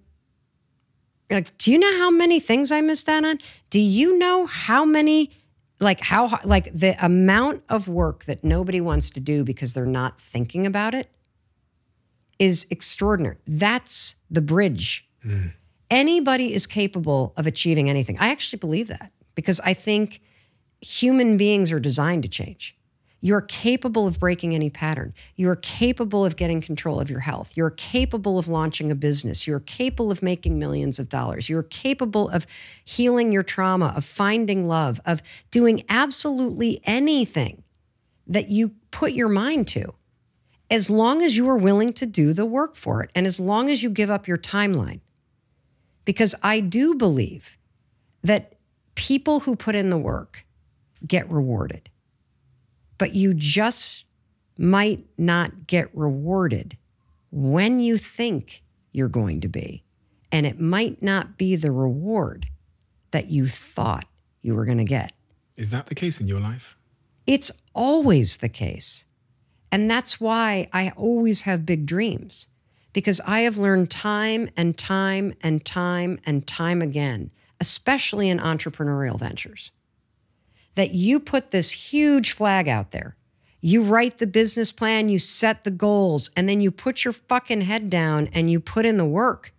like, do you know how many things I missed out on? Do you know how many, like the amount of work that nobody wants to do because they're not thinking about it is extraordinary. That's the bridge. Anybody is capable of achieving anything. I actually believe that because I think human beings are designed to change. You're capable of breaking any pattern. You're capable of getting control of your health. You're capable of launching a business. You're capable of making millions of dollars. You're capable of healing your trauma, of finding love, of doing absolutely anything that you put your mind to, as long as you are willing to do the work for it and as long as you give up your timeline. Because I do believe that people who put in the work get rewarded. But you just might not get rewarded when you think you're going to be. And it might not be the reward that you thought you were going to get. Is that the case in your life? It's always the case. And that's why I always have big dreams. Because I have learned time and time and time and time again, especially in entrepreneurial ventures, that you put this huge flag out there. You write the business plan, you set the goals, and then you put your fucking head down and you put in the work.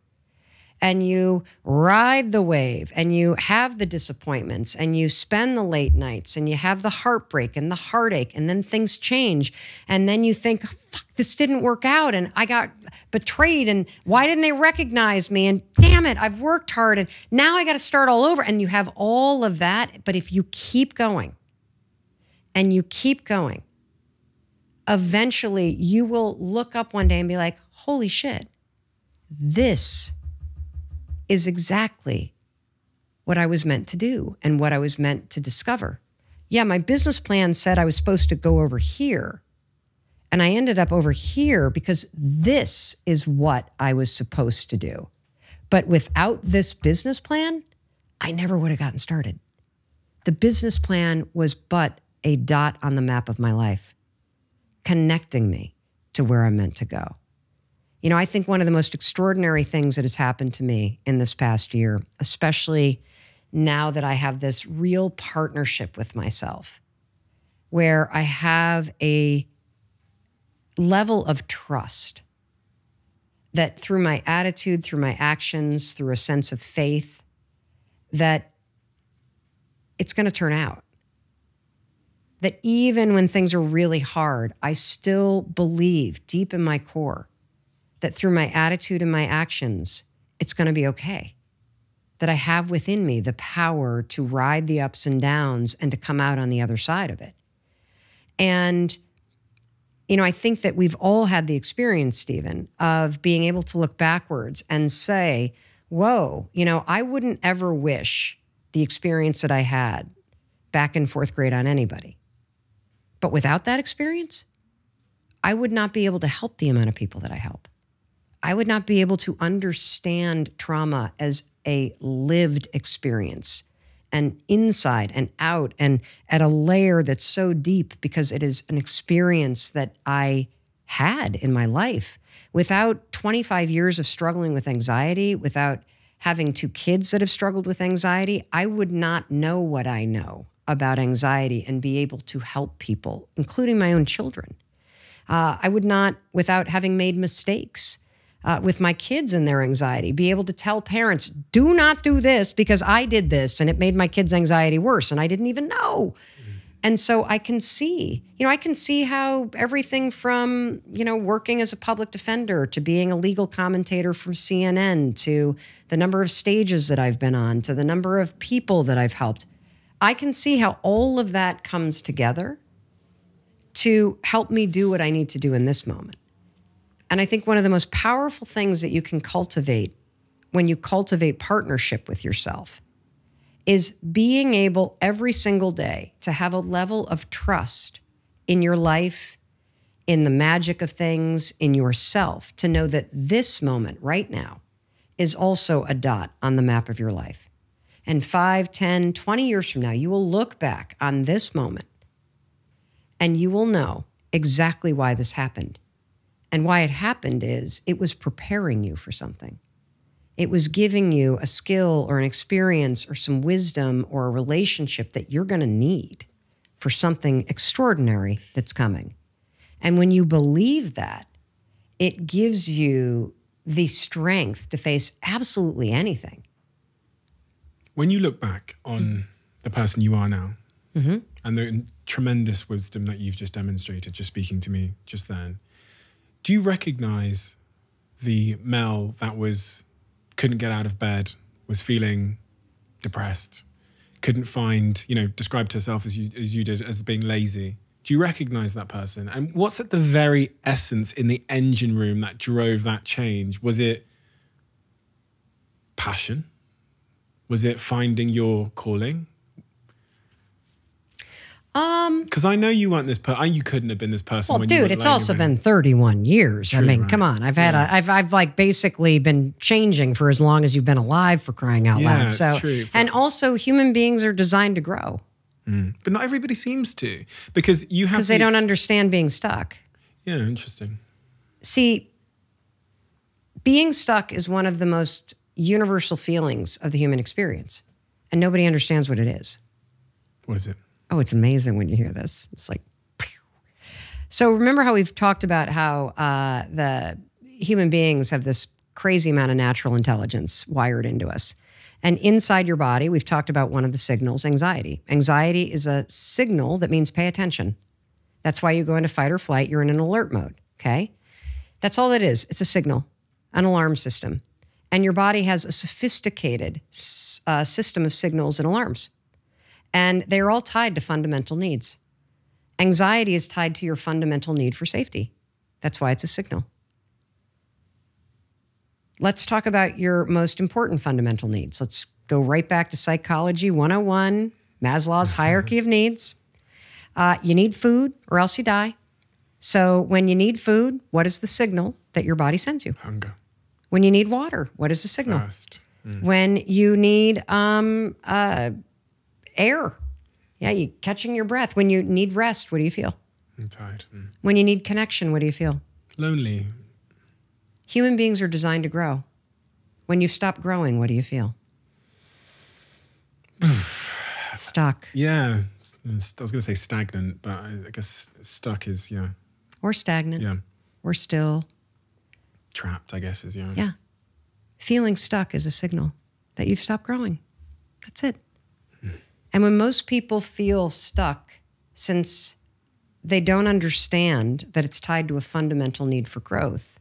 And you ride the wave and you have the disappointments and you spend the late nights and you have the heartbreak and the heartache and then things change. And then you think, fuck, this didn't work out and I got betrayed and why didn't they recognize me? And damn it, I've worked hard and now I got to start all over. And you have all of that. But if you keep going and you keep going, eventually you will look up one day and be like, holy shit, this is exactly what I was meant to do and what I was meant to discover. Yeah, my business plan said I was supposed to go over here, and I ended up over here because this is what I was supposed to do. But without this business plan, I never would have gotten started. The business plan was but a dot on the map of my life, connecting me to where I'm meant to go. You know, I think one of the most extraordinary things that has happened to me in this past year, especially now that I have this real partnership with myself, where I have a level of trust that through my attitude, through my actions, through a sense of faith, that it's going to turn out. That even when things are really hard, I still believe deep in my core that through my attitude and my actions, it's going to be okay. That I have within me the power to ride the ups and downs and to come out on the other side of it. And, you know, I think that we've all had the experience, Stephen, of being able to look backwards and say, whoa, you know, I wouldn't ever wish the experience that I had back in 4th grade on anybody. But without that experience, I would not be able to help the amount of people that I help. I would not be able to understand trauma as a lived experience and inside and out and at a layer that's so deep because it is an experience that I had in my life. Without 25 years of struggling with anxiety, without having 2 kids that have struggled with anxiety, I would not know what I know about anxiety and be able to help people, including my own children. I would not, without having made mistakes, with my kids and their anxiety, be able to tell parents, do not do this because I did this and it made my kids' anxiety worse and I didn't even know. And so I can see, I can see how everything from, working as a public defender to being a legal commentator from CNN to the number of stages that I've been on to the number of people that I've helped, I can see how all of that comes together to help me do what I need to do in this moment. And I think one of the most powerful things that you can cultivate when you cultivate partnership with yourself is being able every single day to have a level of trust in your life, in the magic of things, in yourself, to know that this moment right now is also a dot on the map of your life. And 5, 10, 20 years from now, you will look back on this moment and you will know exactly why this happened. And why it happened is it was preparing you for something. It was giving you a skill or an experience or some wisdom or a relationship that you're going to need for something extraordinary that's coming. And when you believe that, it gives you the strength to face absolutely anything. When you look back on the person you are now and the tremendous wisdom that you've just demonstrated, just speaking to me just then, do you recognize the Mel that couldn't get out of bed, was feeling depressed, couldn't find, described herself as you did, as being lazy? Do you recognize that person? And what's at the very essence in the engine room that drove that change? Was it passion? Was it finding your calling? Because I know you weren't this person. You couldn't have been this person. Well, dude, it's also been 31 years. True, I mean, right. Come on. I've like basically been changing for as long as you've been alive, for crying out loud. So, true. And also, human beings are designed to grow. But not everybody seems to, because they don't understand being stuck. Yeah, interesting. See, being stuck is one of the most universal feelings of the human experience, and nobody understands what it is. What is it? Oh, it's amazing when you hear this. It's like, pew. So remember how we've talked about how the human beings have this crazy amount of natural intelligence wired into us. And inside your body, we've talked about one of the signals, anxiety. Anxiety is a signal that means pay attention. That's why you go into fight or flight. You're in an alert mode, okay? That's all it is. It's a signal, an alarm system. And your body has a sophisticated system of signals and alarms. And they're all tied to fundamental needs. Anxiety is tied to your fundamental need for safety. That's why it's a signal. Let's talk about your most important fundamental needs. Let's go right back to Psychology 101, Maslow's hierarchy of needs. You need food or else you die. So when you need food, what is the signal that your body sends you? Hunger. When you need water, what is the signal? Thirst. When you need air. Yeah, you catching your breath. When you need rest, what do you feel? I'm tired. When you need connection, what do you feel? Lonely. Human beings are designed to grow. When you stop growing, what do you feel? Stuck. Yeah. I was going to say stagnant, but I guess stuck is, yeah. Or stagnant. Yeah. Or still. Trapped, I guess, is, yeah. Yeah. Feeling stuck is a signal that you've stopped growing. That's it. And when most people feel stuck, since they don't understand that it's tied to a fundamental need for growth,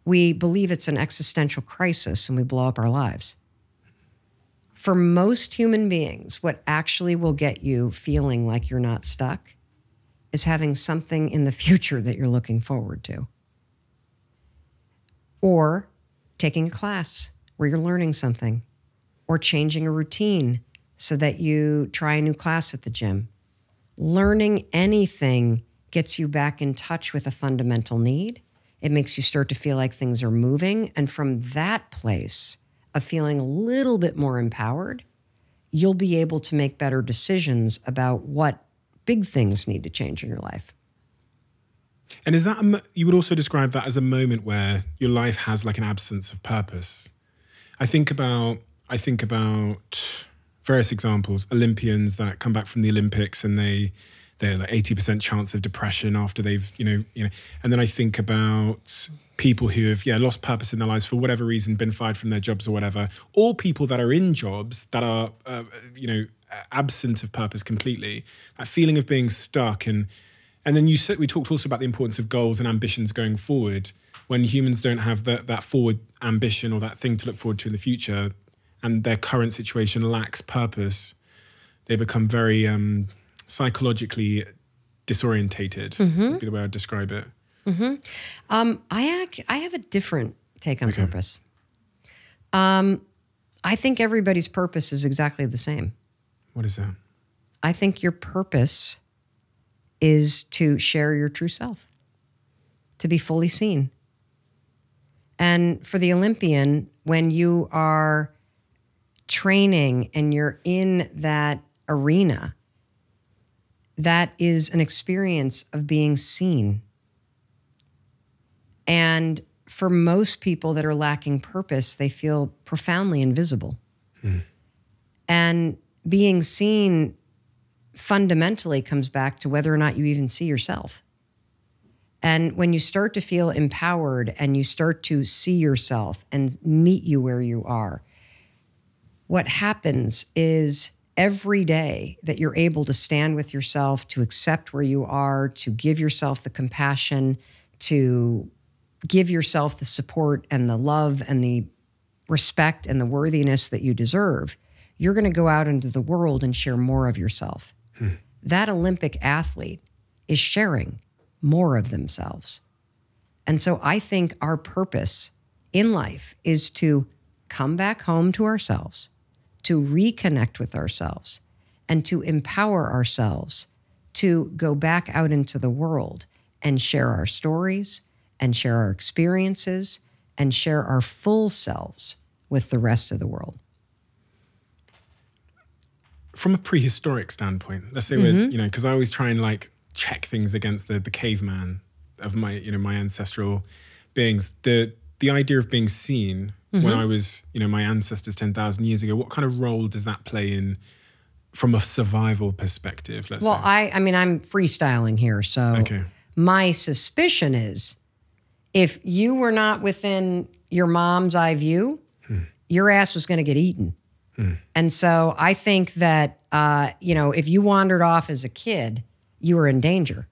we believe it's an existential crisis and we blow up our lives. For most human beings, what actually will get you feeling like you're not stuck is having something in the future that you're looking forward to. Or taking a class where you're learning something, or changing a routine so that you try a new class at the gym. Learning anything gets you back in touch with a fundamental need. It makes you start to feel like things are moving. And from that place of feeling a little bit more empowered, you'll be able to make better decisions about what big things need to change in your life. And is that, you would also describe that as a moment where your life has like an absence of purpose? I think about various examples, Olympians that come back from the Olympics and they're like 80% chance of depression after they've, and then I think about people who have, lost purpose in their lives for whatever reason, been fired from their jobs or whatever, or people that are in jobs that are, absent of purpose completely, that feeling of being stuck. And then we talked also about the importance of goals and ambitions going forward. When humans don't have that forward ambition or that thing to look forward to in the future, and their current situation lacks purpose, they become very psychologically disorientated, would be the way I'd describe it. I have a different take on purpose. I think everybody's purpose is exactly the same. What is that? I think your purpose is to share your true self, to be fully seen. And for the Olympian, when you are training and you're in that arena, that is an experience of being seen. And for most people that are lacking purpose, they feel profoundly invisible. And being seen fundamentally comes back to whether or not you even see yourself. And when you start to feel empowered and you start to see yourself and meet you where you are, what happens is every day that you're able to stand with yourself, to accept where you are, to give yourself the compassion, to give yourself the support and the love and the respect and the worthiness that you deserve, you're going to go out into the world and share more of yourself. That Olympic athlete is sharing more of themselves. And so I think our purpose in life is to come back home to ourselves, to reconnect with ourselves, and to empower ourselves to go back out into the world and share our stories and share our experiences and share our full selves with the rest of the world. From a prehistoric standpoint, let's say we're, because I always try and like check things against the caveman of my, my ancestral beings. The idea of being seen when I was, my ancestors 10,000 years ago, what kind of role does that play in from a survival perspective, let's say? Well, I mean, I'm freestyling here, so my suspicion is if you were not within your mom's eye view, your ass was going to get eaten. And so I think that, if you wandered off as a kid, you were in danger.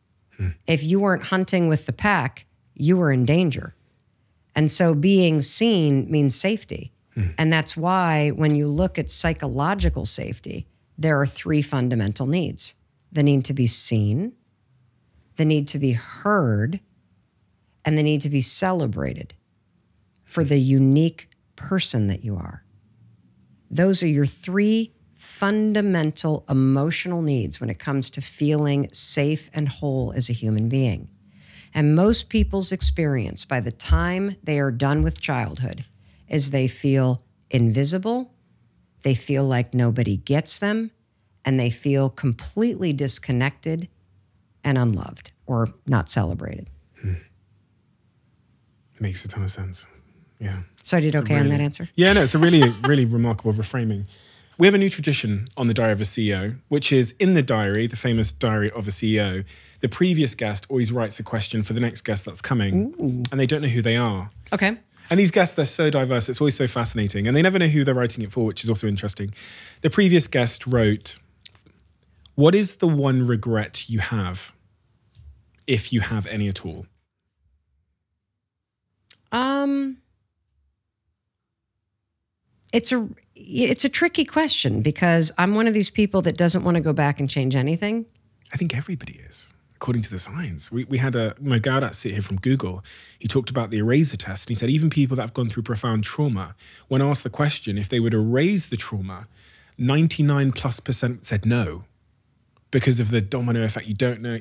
If you weren't hunting with the pack, you were in danger. And so being seen means safety. And that's why when you look at psychological safety, there are three fundamental needs. The need to be seen, the need to be heard, and the need to be celebrated for the unique person that you are. Those are your three fundamental emotional needs when it comes to feeling safe and whole as a human being. And most people's experience by the time they are done with childhood is they feel invisible, they feel like nobody gets them, and they feel completely disconnected and unloved or not celebrated. Makes a ton of sense. Yeah. So I did okay on that answer? Yeah, no, it's a really, really remarkable reframing. We have a new tradition on the Diary of a CEO, which is in the diary, the famous Diary of a CEO, the previous guest always writes a question for the next guest that's coming, and they don't know who they are. Okay. And these guests, they're so diverse, it's always so fascinating, and they never know who they're writing it for, which is also interesting. The previous guest wrote, what is the one regret you have, if you have any at all? It's a tricky question because I'm one of these people that doesn't want to go back and change anything. I think everybody is, according to the science. We had Mo Gaudat sit here from Google. He talked about the eraser test. And he said even people that have gone through profound trauma, when asked the question if they would erase the trauma, 99+% said no because of the domino effect. You don't know,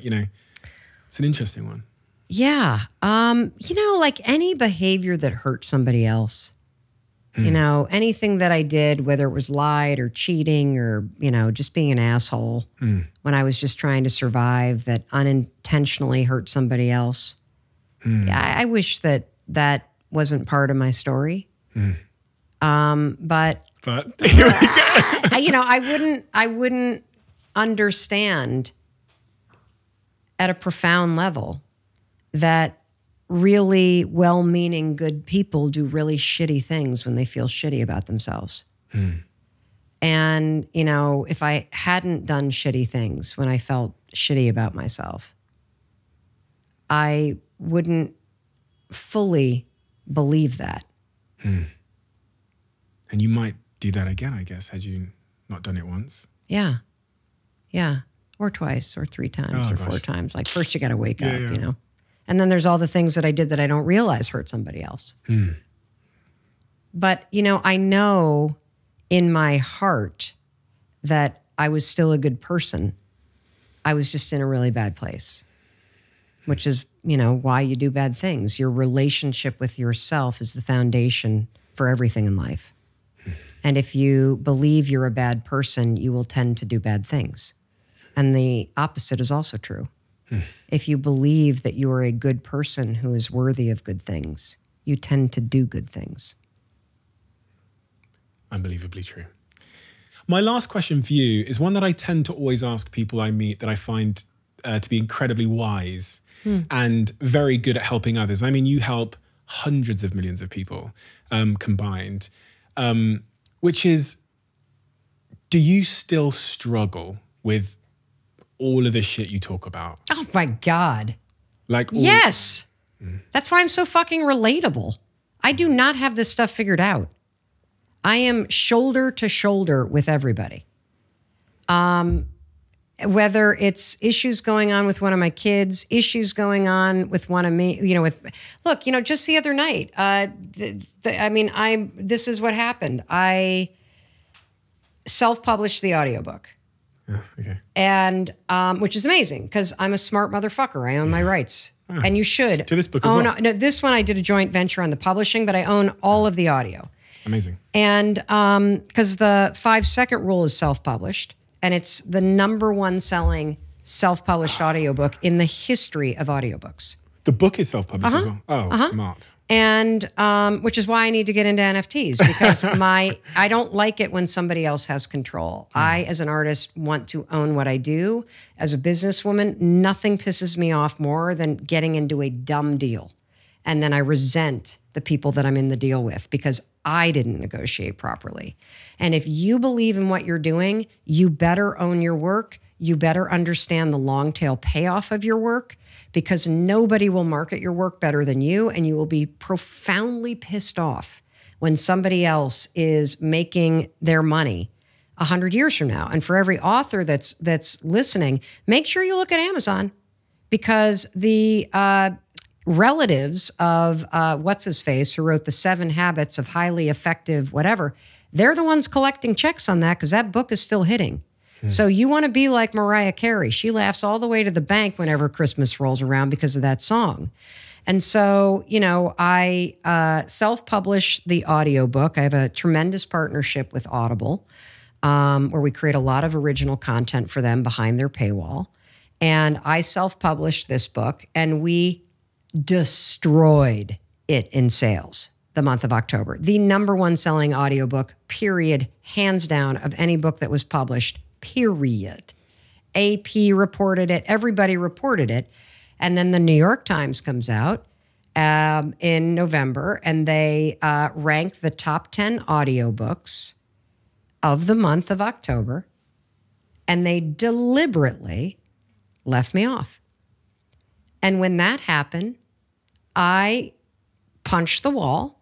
It's an interesting one. Yeah. Like any behavior that hurt somebody else, anything that I did, whether it was lied or cheating or, just being an asshole when I was just trying to survive that unintentionally hurt somebody else. Yeah, I wish that wasn't part of my story. But I wouldn't understand at a profound level that really well-meaning good people do really shitty things when they feel shitty about themselves. And, you know, if I hadn't done shitty things when I felt shitty about myself, I wouldn't fully believe that. And you might do that again, I guess, had you not done it once. Yeah. Yeah. Or twice or 3 times or 4 times. Like first you got to wake up, you know. And then there's all the things that I did that I don't realize hurt somebody else. But, you know, I know in my heart that I was still a good person. I was just in a really bad place, which is, you know, why you do bad things. Your relationship with yourself is the foundation for everything in life. And if you believe you're a bad person, you will tend to do bad things. And the opposite is also true. If you believe that you are a good person who is worthy of good things, you tend to do good things. Unbelievably true. My last question for you is one that I tend to always ask people I meet that I find to be incredibly wise and very good at helping others. I mean, you help hundreds of millions of people combined, which is, do you still struggle with all of the shit you talk about? Oh my God. Like yes. That's why I'm so fucking relatable. I do not have this stuff figured out. I am shoulder to shoulder with everybody. Whether it's issues going on with one of my kids, issues going on with one of me, you know, look, you know, just the other night, this is what happened. I self-published the audiobook. Okay. And, which is amazing because I'm a smart motherfucker. I own my rights. And you should. To this book as well. No, this one I did a joint venture on the publishing, but I own all of the audio. Amazing. And because the 5-second rule is self-published, and it's the #1 selling self-published audiobook in the history of audiobooks. The book is self-published as well? Oh, smart. And which is why I need to get into NFTs, because I don't like it when somebody else has control. I, as an artist, want to own what I do. As a businesswoman, nothing pisses me off more than getting into a dumb deal. And then I resent the people that I'm in the deal with because I didn't negotiate properly. And if you believe in what you're doing, you better own your work. You better understand the long tail payoff of your work, because nobody will market your work better than you, and you will be profoundly pissed off when somebody else is making their money 100 years from now. And for every author that's listening, make sure you look at Amazon, because the relatives of what's-his-face, who wrote the 7 Habits of Highly Effective whatever, they're the ones collecting checks on that, because that book is still hitting. So you want to be like Mariah Carey. She laughs all the way to the bank whenever Christmas rolls around because of that song. And so, you know, I self-publish the audiobook. I have a tremendous partnership with Audible, where we create a lot of original content for them behind their paywall. And I self-published this book, and we destroyed it in sales the month of October. The #1 selling audiobook, period, hands down, of any book that was published, period. AP reported it. Everybody reported it. And then the New York Times comes out in November, and they rank the top 10 audiobooks of the month of October. And they deliberately left me off. And when that happened, I punched the wall.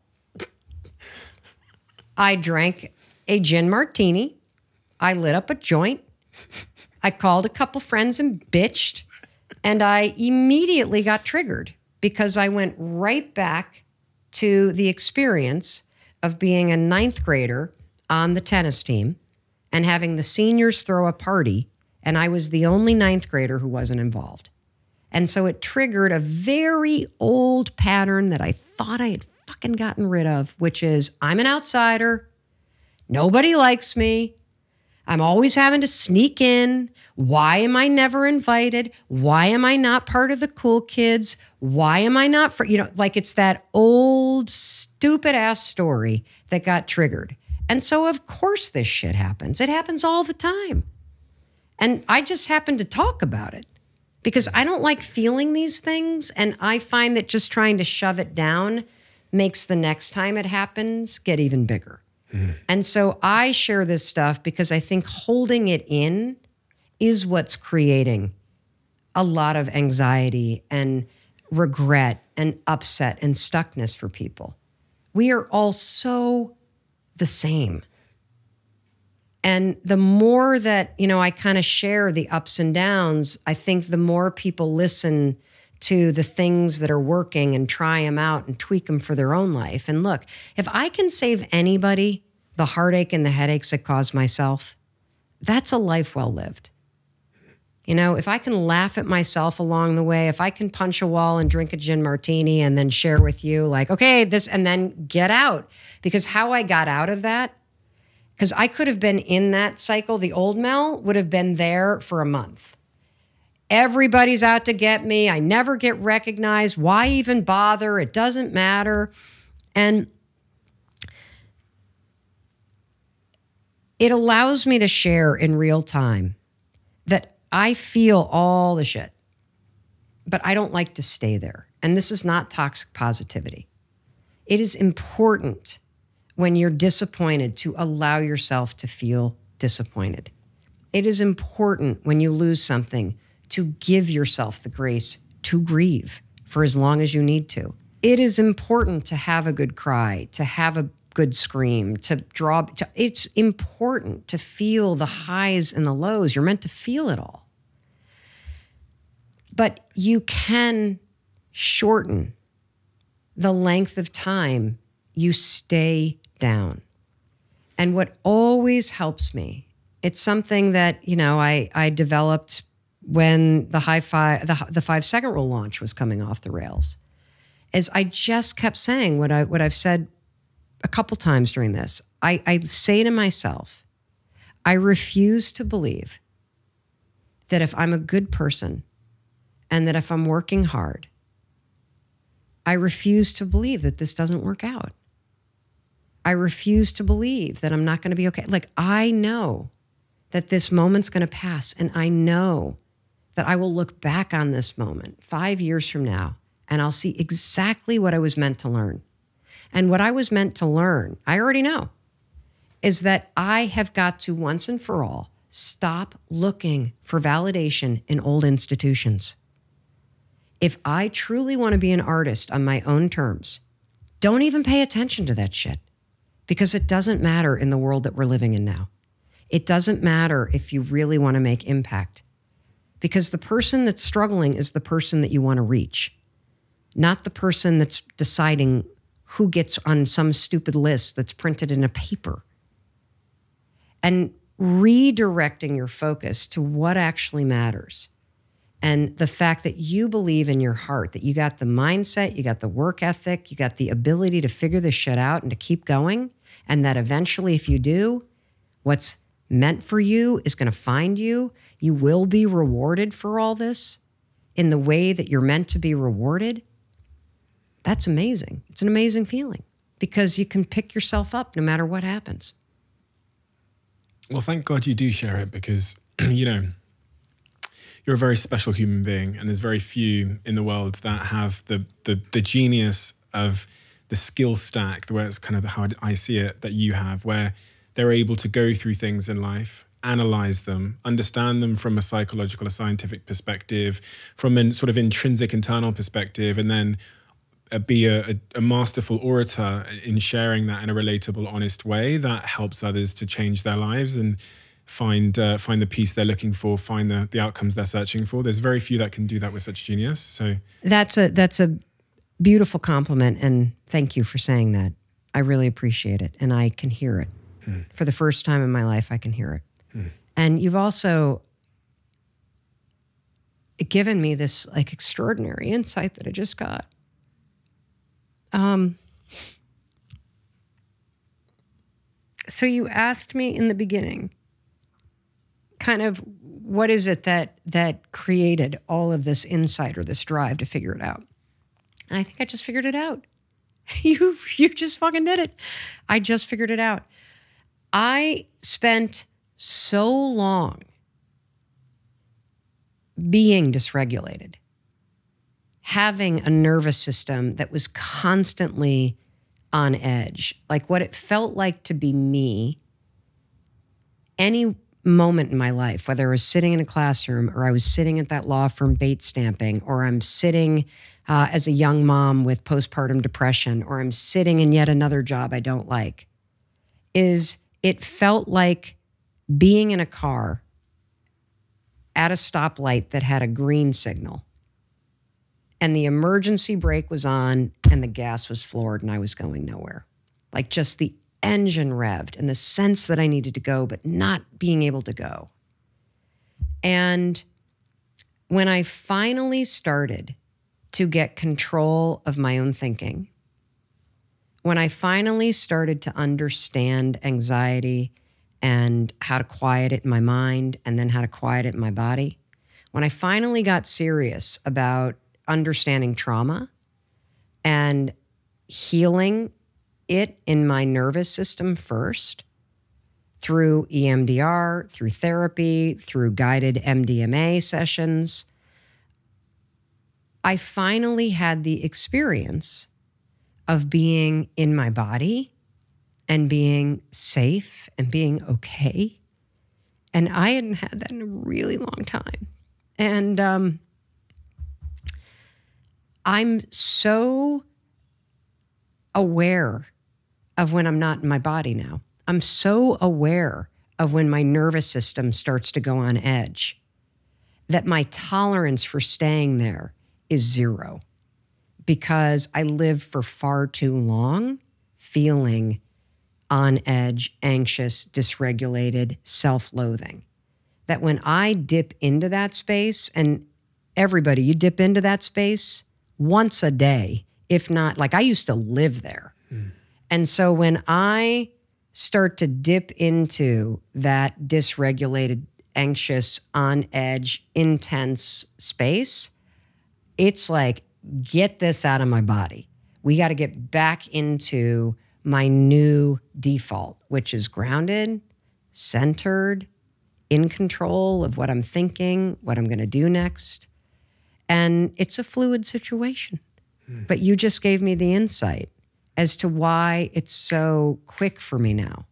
I drank a gin martini. I lit up a joint. I called a couple friends and bitched. And I immediately got triggered, because I went right back to the experience of being a 9th grader on the tennis team and having the seniors throw a party, and I was the only 9th grader who wasn't involved. And so it triggered a very old pattern that I thought I had fucking gotten rid of, which is, I'm an outsider. Nobody likes me. I'm always having to sneak in. Why am I never invited? Why am I not part of the cool kids? Why am I not, like, it's that old stupid ass story that got triggered. And so of course this shit happens. It happens all the time. And I just happen to talk about it because I don't like feeling these things. And I find that just trying to shove it down makes the next time it happens get even bigger. And so I share this stuff because I think holding it in is what's creating a lot of anxiety and regret and upset and stuckness for people. We are all so the same. And the more that, I kind of share the ups and downs, I think the more people listen to the things that are working and try them out and tweak them for their own life. And look, if I can save anybody the heartache and the headaches I caused myself, that's a life well lived. If I can laugh at myself along the way, if I can punch a wall and drink a gin martini and then share with you like, okay, this, and then get out. Because how I got out of that, because I could have been in that cycle, the old Mel would have been there for a month. Everybody's out to get me. I never get recognized. Why even bother? It doesn't matter. And it allows me to share in real time that I feel all the shit, but I don't like to stay there. And this is not toxic positivity. It is important when you're disappointed to allow yourself to feel disappointed. It is important when you lose something to give yourself the grace to grieve for as long as you need to. It is important to have a good cry, to have a good scream, to draw. It's important to feel the highs and the lows. You're meant to feel it all. But you can shorten the length of time you stay down. And what always helps me, it's something that, I developed when the 5-second rule launch was coming off the rails, is I just kept saying what I've said a couple times during this. I say to myself, I refuse to believe that if I'm a good person and that if I'm working hard, I refuse to believe that this doesn't work out. I refuse to believe that I'm not going to be okay. Like, I know that this moment's going to pass, and I know that I will look back on this moment 5 years from now, and I'll see exactly what I was meant to learn. And what I was meant to learn, I already know, is that I have got to once and for all stop looking for validation in old institutions. If I truly want to be an artist on my own terms, don't even pay attention to that shit, because it doesn't matter in the world that we're living in now. It doesn't matter if you really want to make impact, because the person that's struggling is the person that you want to reach, not the person that's deciding who gets on some stupid list that's printed in a paper. And redirecting your focus to what actually matters. And the fact that you believe in your heart, that you got the mindset, you got the work ethic, you got the ability to figure this shit out and to keep going. And that eventually, if you do, what's meant for you is going to find you. You will be rewarded for all this in the way that you're meant to be rewarded. That's amazing. It's an amazing feeling because you can pick yourself up no matter what happens. Well, thank God you do share it because, you're a very special human being, and there's very few in the world that have the genius of the skill stack, the way it's kind of how I see it, that you have, where they're able to go through things in life, analyze them, understand them from a psychological, a scientific perspective, from a sort of intrinsic internal perspective, and then be a masterful orator in sharing that in a relatable, honest way that helps others to change their lives and find the peace they're looking for, find the outcomes they're searching for. There's very few that can do that with such genius. So that's a beautiful compliment, and thank you for saying that. I really appreciate it, and I can hear it. For the first time in my life, I can hear it. And you've also given me this like extraordinary insight that I just got. So you asked me in the beginning, kind of what is it that created all of this insight or this drive to figure it out? And I think I just figured it out. You just fucking did it. I just figured it out. I spent so long being dysregulated, having a nervous system that was constantly on edge, like what it felt like to be me any moment in my life, whether I was sitting in a classroom or I was sitting at that law firm bait stamping, or I'm sitting as a young mom with postpartum depression, or I'm sitting in yet another job I don't like, is it felt like being in a car at a stoplight that had a green signal and the emergency brake was on and the gas was floored and I was going nowhere. Like just the engine revved and the sense that I needed to go, but not being able to go. And when I finally started to get control of my own thinking, when I finally started to understand anxiety and how to quiet it in my mind and then how to quiet it in my body, when I finally got serious about understanding trauma and healing it in my nervous system first, through EMDR, through therapy, through guided MDMA sessions, I finally had the experience of being in my body and being safe and being okay. And I hadn't had that in a really long time. And I'm so aware of when I'm not in my body now. I'm so aware of when my nervous system starts to go on edge that my tolerance for staying there is zero, because I lived for far too long feeling on edge, anxious, dysregulated, self-loathing. That when I dip into that space, and everybody, you dip into that space once a day, if not, like I used to live there. And so when I start to dip into that dysregulated, anxious, on edge, intense space, it's like, get this out of my body. We got to get back into my new default, which is grounded, centered, in control of what I'm thinking, what I'm going to do next. And it's a fluid situation. But you just gave me the insight as to why it's so quick for me now.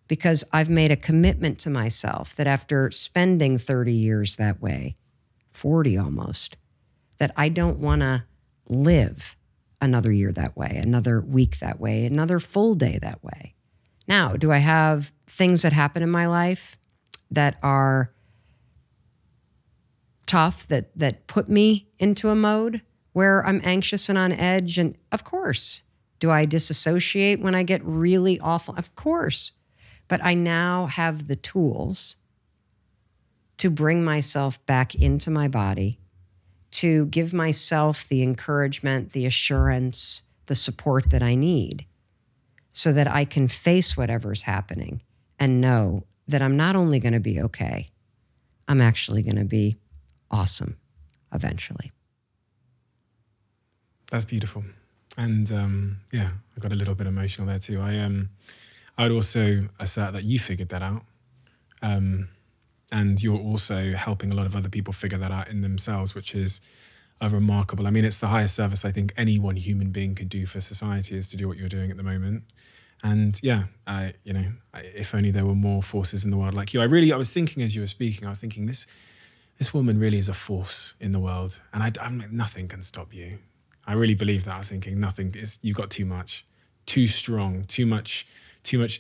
Because I've made a commitment to myself that after spending 30 years that way, 40 almost, that I don't want to live another year that way, another week that way, another full day that way. Now, do I have things that happen in my life that are tough, that put me into a mode where I'm anxious and on edge? And of course. Do I disassociate when I get really awful? Of course. But I now have the tools to bring myself back into my body, to give myself the encouragement, the assurance, the support that I need so that I can face whatever's happening and know that I'm not only going to be okay, I'm actually going to be awesome eventually. That's beautiful. And yeah, I got a little bit emotional there too. I would also assert that you figured that out. And you're also helping a lot of other people figure that out in themselves, which is remarkable. I mean, it's the highest service I think any one human being could do for society, is to do what you're doing at the moment. And yeah, you know, if only there were more forces in the world like you. I was thinking as you were speaking, I was thinking this woman really is a force in the world, and nothing can stop you. I really believe that. I was thinking you've got too much, too strong, too much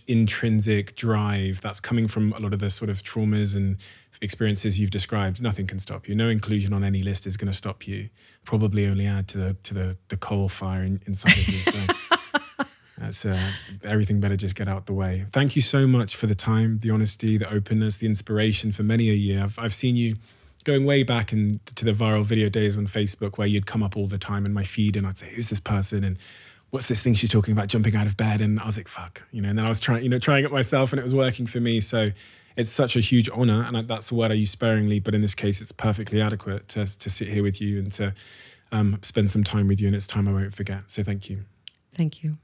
intrinsic drive that's coming from a lot of the sort of traumas and experiences you've described. Nothing can stop you. No inclusion on any list is going to stop you. Probably only add to the coal fire inside of you. So that's everything better just get out the way. Thank you so much for the time, the honesty, the openness, the inspiration for many a year. I've seen you going way back to the viral video days on Facebook where you'd come up all the time in my feed and I'd say, who's this person? And what's this thing she's talking about, jumping out of bed? And I was like, fuck, you know, and then I was trying it myself and it was working for me. So it's such a huge honor. And that's a word I use sparingly, but in this case, it's perfectly adequate to sit here with you and to spend some time with you. And it's time I won't forget. So thank you. Thank you.